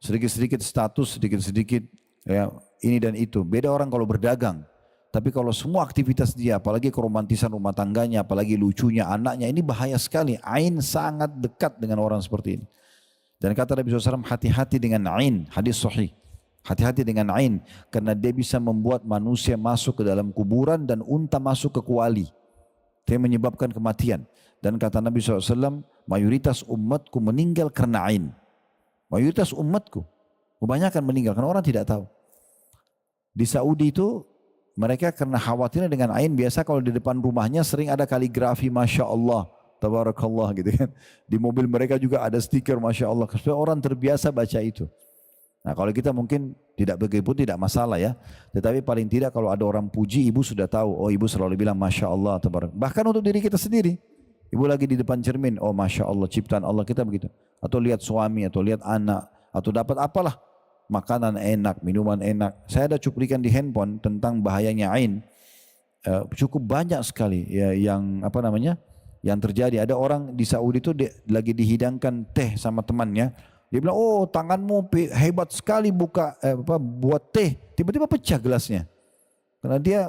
S1: sedikit-sedikit status, sedikit-sedikit ya ini dan itu. Beda orang kalau berdagang, tapi kalau semua aktivitas dia, apalagi keromantisan rumah tangganya, apalagi lucunya anaknya, ini bahaya sekali. Ain sangat dekat dengan orang seperti ini. Dan kata Nabi SAW, hati-hati dengan ain, hadis sahih. Hati-hati dengan ain, karena dia bisa membuat manusia masuk ke dalam kuburan dan unta masuk ke kuali. Dia menyebabkan kematian. Dan kata Nabi SAW, mayoritas umatku meninggal karena ain. Mayoritas umatku, kebanyakan meninggal karena orang tidak tahu. Di Saudi itu, mereka karena khawatirnya dengan ain, biasa kalau di depan rumahnya sering ada kaligrafi Masya Allah, tabarakallah gitu kan. Di mobil mereka juga ada stiker Masya Allah, supaya orang terbiasa baca itu. Nah kalau kita mungkin tidak begitu tidak masalah ya. Tetapi paling tidak kalau ada orang puji, ibu sudah tahu. Oh ibu selalu bilang Masya Allah. Bahkan untuk diri kita sendiri. Ibu lagi di depan cermin. Oh Masya Allah, ciptaan Allah kita begitu. Atau lihat suami, atau lihat anak. Atau dapat apalah. Makanan enak, minuman enak. Saya ada cuplikan di handphone tentang bahayanya ain. Cukup banyak sekali ya, yang apa namanya, yang terjadi. Ada orang di Saudi itu lagi dihidangkan teh sama temannya. Dia bilang, oh tanganmu hebat sekali buat teh. Tiba-tiba pecah gelasnya. Karena dia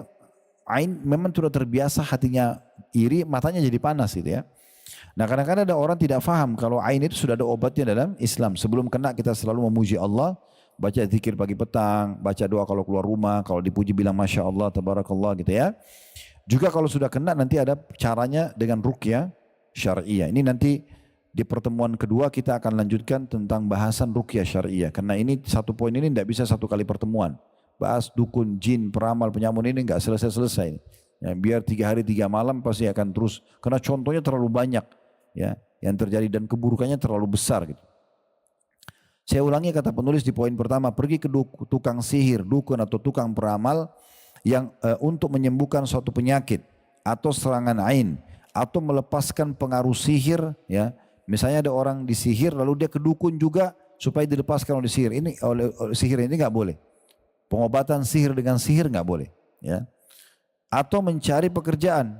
S1: memang sudah terbiasa, hatinya iri, matanya jadi panas gitu ya. Nah kadang-kadang ada orang tidak faham kalau ain itu sudah ada obatnya dalam Islam. Sebelum kena kita selalu memuji Allah, baca zikir pagi petang, baca doa kalau keluar rumah, kalau dipuji bilang Masya Allah, tabarakallah gitu ya. Juga kalau sudah kena nanti ada caranya dengan ruqyah syariah. Ini nanti di pertemuan kedua kita akan lanjutkan tentang bahasan ruqyah syariah. Karena ini satu poin ini tidak bisa satu kali pertemuan. Bahas dukun, jin, peramal, penyamun ini enggak selesai-selesai. Ya, biar 3 hari 3 malam pasti akan terus. Karena contohnya terlalu banyak ya yang terjadi dan keburukannya terlalu besar gitu. Saya ulangi kata penulis di poin pertama, pergi ke tukang sihir, dukun atau tukang peramal yang untuk menyembuhkan suatu penyakit atau serangan ain atau melepaskan pengaruh sihir ya. Misalnya ada orang disihir lalu dia ke dukun juga supaya dilepaskan oleh sihir. Oleh sihir ini enggak boleh. Pengobatan sihir dengan sihir enggak boleh, ya. Atau mencari pekerjaan.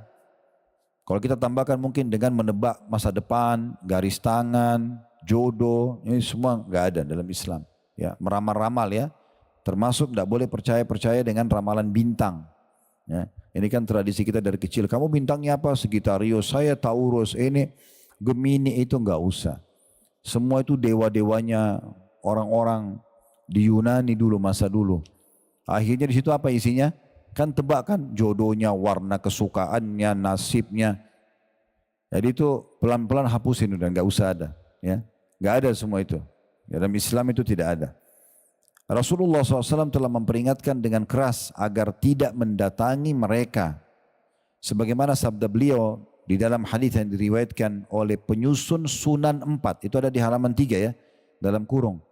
S1: Kalau kita tambahkan mungkin dengan menebak masa depan, garis tangan, jodoh, ini semua enggak ada dalam Islam, ya. Meramal-ramal ya. Termasuk enggak boleh percaya dengan ramalan bintang. Ya. Ini kan tradisi kita dari kecil. Kamu bintangnya apa? Sagittarius, saya Taurus, ini Gemini, itu enggak usah. Semua itu dewa-dewanya orang-orang di Yunani dulu, masa dulu. Akhirnya di situ apa isinya? Kan tebak kan jodohnya, warna kesukaannya, nasibnya. Jadi itu pelan-pelan hapusin udah, nggak usah ada. Ya, nggak ada semua itu. Dalam Islam itu tidak ada. Rasulullah SAW telah memperingatkan dengan keras agar tidak mendatangi mereka. Sebagaimana sabda beliau di dalam hadis yang diriwayatkan oleh penyusun Sunan 4. Itu ada di halaman 3 ya, dalam kurung.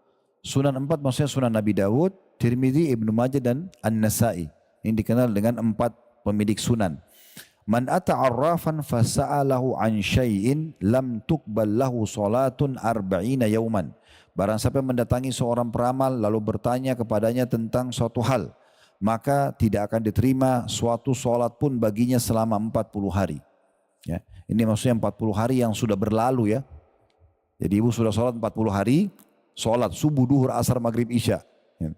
S1: Sunan 4 maksudnya Sunan Nabi Dawud, Tirmidzi, Ibnu Majah dan An-Nasai. Ini dikenal dengan 4 pemilik sunan. Man ata'arrafan fasa'alahu an syai'in lam tuqbal lahu salatun arba'ina yauman. Barang siapa mendatangi seorang peramal lalu bertanya kepadanya tentang suatu hal, maka tidak akan diterima suatu solat pun baginya selama 40 hari. Ya, ini maksudnya 40 hari yang sudah berlalu ya. Jadi ibu sudah solat 40 hari, solat subuh, duhur, asar, maghrib, isya. Ya.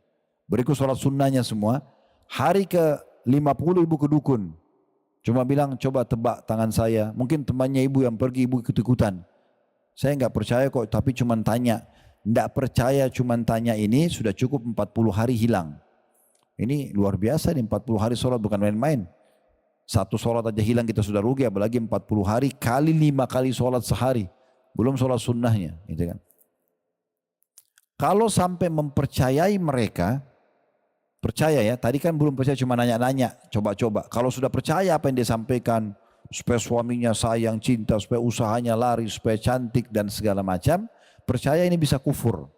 S1: Berikut solat sunnahnya semua. Hari ke-50 ibu ke dukun. Cuma bilang coba tebak tangan saya. Mungkin temannya ibu yang pergi, ibu ikut-ikutan. Saya enggak percaya kok, tapi cuma tanya. Enggak percaya cuma tanya ini sudah cukup 40 hari hilang. Ini luar biasa nih 40 hari sholat bukan main-main. Satu sholat aja hilang kita sudah rugi, apalagi 40 hari kali 5 kali sholat sehari. Belum sholat sunnahnya. Gitu kan. Kalau sampai mempercayai mereka, percaya ya, tadi kan belum percaya cuma nanya-nanya, coba-coba. Kalau sudah percaya apa yang dia sampaikan, supaya suaminya sayang, cinta, supaya usahanya lari, supaya cantik dan segala macam, percaya ini bisa kufur.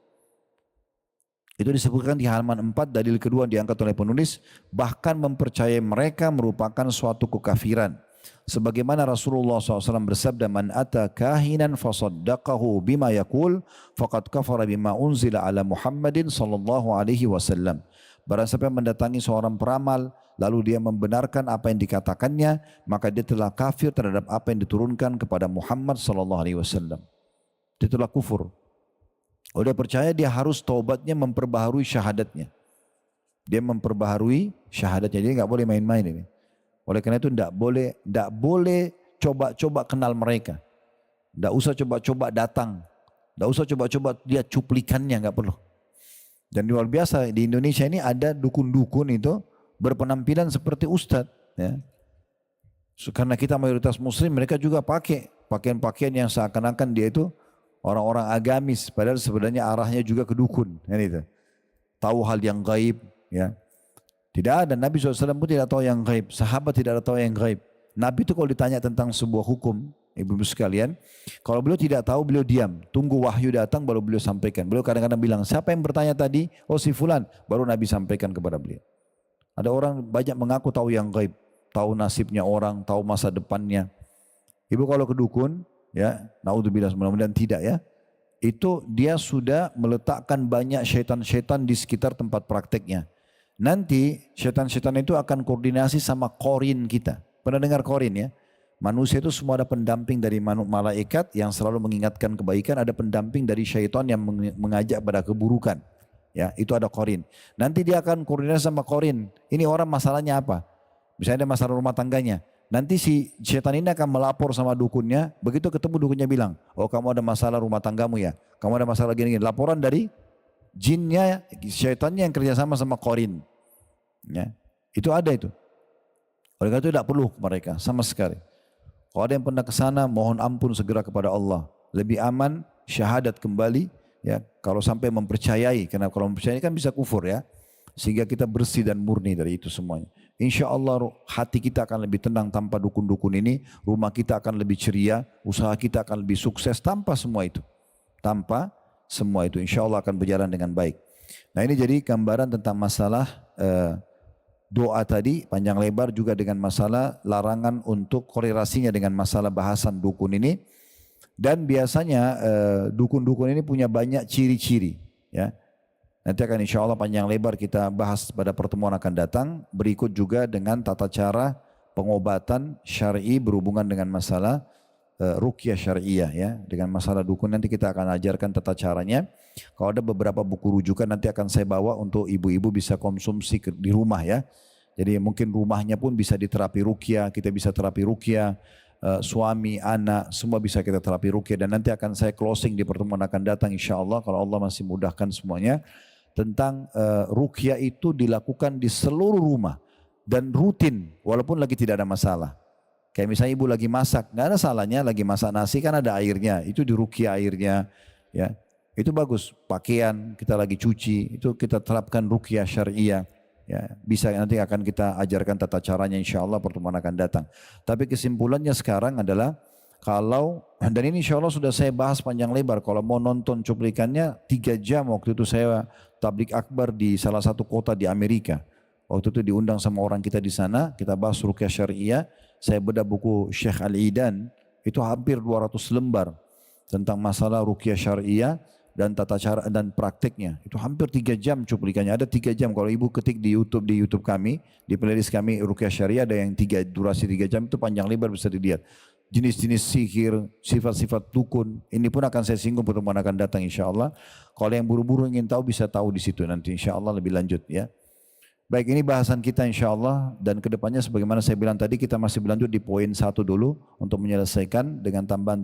S1: Itu disebutkan di halaman 4, dalil kedua diangkat oleh penulis, bahkan mempercayai mereka merupakan suatu kekafiran. Sebagaimana Rasulullah SAW bersabda, man ata kahinan fasaddaqahu bima yakul, faqad kafara bima unzila ala Muhammadin sallallahu alaihi wasallam. Barang siapa yang mendatangi seorang peramal, lalu dia membenarkan apa yang dikatakannya, maka dia telah kafir terhadap apa yang diturunkan kepada Muhammad sallallahu alaihi wasallam. Dia telah kufur. Oh dia percaya dia harus taubatnya memperbaharui syahadatnya. Dia memperbaharui syahadatnya. Jadi nggak boleh main-main ini. Oleh karena itu nggak boleh coba-coba kenal mereka. Nggak usah coba-coba datang. Nggak usah coba-coba lihat cuplikannya, nggak perlu. Dan luar biasa di Indonesia ini ada dukun-dukun itu berpenampilan seperti ustadz. Ya. Karena kita mayoritas muslim, mereka juga pakai pakaian-pakaian yang seakan-akan dia itu orang-orang agamis, padahal sebenarnya arahnya juga ke dukun. Kan itu. Tahu hal yang gaib. Ya. Tidak ada, Nabi SAW pun tidak tahu yang gaib. Sahabat tidak tahu yang gaib. Nabi itu kalau ditanya tentang sebuah hukum, ibu-ibu sekalian, kalau beliau tidak tahu, beliau diam. Tunggu wahyu datang, baru beliau sampaikan. Beliau kadang-kadang bilang, siapa yang bertanya tadi? Oh si fulan. Baru Nabi sampaikan kepada beliau. Ada orang banyak mengaku tahu yang gaib. Tahu nasibnya orang, tahu masa depannya. Ibu kalau ke dukun, ya, naudzubillah, mudah-mudahan tidak ya. Itu dia sudah meletakkan banyak syaitan-syaitan di sekitar tempat prakteknya. Nanti syaitan-syaitan itu akan koordinasi sama korin kita. Pernah dengar korin ya? Manusia itu semua ada pendamping dari malaikat yang selalu mengingatkan kebaikan, ada pendamping dari syaitan yang mengajak pada keburukan. Ya, itu ada korin. Nanti dia akan koordinasi sama korin. Ini orang masalahnya apa? Misalnya ada masalah rumah tangganya. Nanti si syaitan ini akan melapor sama dukunnya. Begitu ketemu dukunnya bilang, oh kamu ada masalah rumah tanggamu ya. Kamu ada masalah gini-gini. Laporan dari jinnya, syaitannya yang kerjasama sama korin. Ya, itu ada itu. Oleh karena itu tidak perlu mereka sama sekali. Kalau ada yang pernah ke sana, mohon ampun segera kepada Allah. Lebih aman syahadat kembali. Ya, kalau sampai mempercayai, karena kalau mempercayai kan bisa kufur ya. Sehingga kita bersih dan murni dari itu semuanya. Insya Allah hati kita akan lebih tenang tanpa dukun-dukun ini. Rumah kita akan lebih ceria. Usaha kita akan lebih sukses tanpa semua itu. Tanpa semua itu. Insya Allah akan berjalan dengan baik. Nah ini jadi gambaran tentang masalah doa tadi. Panjang lebar juga dengan masalah larangan untuk korelasinya dengan masalah bahasan dukun ini. Dan biasanya dukun-dukun ini punya banyak ciri-ciri. Ya. Nanti akan insya Allah panjang lebar kita bahas pada pertemuan akan datang. Berikut juga dengan tata cara pengobatan syar'i berhubungan dengan masalah ruqyah syariah ya. Dengan masalah dukun nanti kita akan ajarkan tata caranya. Kalau ada beberapa buku rujukan nanti akan saya bawa untuk ibu-ibu bisa konsumsi di rumah ya. Jadi mungkin rumahnya pun bisa diterapi ruqyah, kita bisa terapi ruqyah, suami, anak, semua bisa kita terapi ruqyah. Dan nanti akan saya closing di pertemuan akan datang insya Allah kalau Allah masih mudahkan semuanya. Tentang ruqyah itu dilakukan di seluruh rumah. dan rutin walaupun lagi tidak ada masalah. Kayak misalnya ibu lagi masak, nggak ada salahnya lagi masak nasi kan ada airnya, itu diruqyah airnya, ya itu bagus. Pakaian kita lagi cuci, itu kita terapkan ruqyah syariah, ya bisa nanti akan kita ajarkan tata caranya insya Allah pertemuan akan datang. Tapi kesimpulannya sekarang adalah kalau dan ini insya Allah sudah saya bahas panjang lebar. Kalau mau nonton cuplikannya 3 jam waktu itu saya tablik akbar di salah satu kota di Amerika. Waktu itu diundang sama orang kita di sana, kita bahas ruqyah syariah. Saya bedah buku Syekh Al-Idan, itu hampir 200 lembar tentang masalah ruqyah syariah dan tata cara dan prakteknya. Itu hampir 3 jam cuplikannya, ada 3 jam. Kalau ibu ketik di YouTube kami, di playlist kami ruqyah syariah ada yang durasi 3 jam itu panjang lebar bisa dilihat. Jenis-jenis sihir, sifat-sifat dukun, ini pun akan saya singgung pertemuan akan datang insya Allah. Kalau yang buru-buru ingin tahu bisa tahu di situ nanti insya Allah lebih lanjut ya. Baik, ini bahasan kita insya Allah dan kedepannya sebagaimana saya bilang tadi kita masih berlanjut di poin 1 dulu untuk menyelesaikan dengan tambahan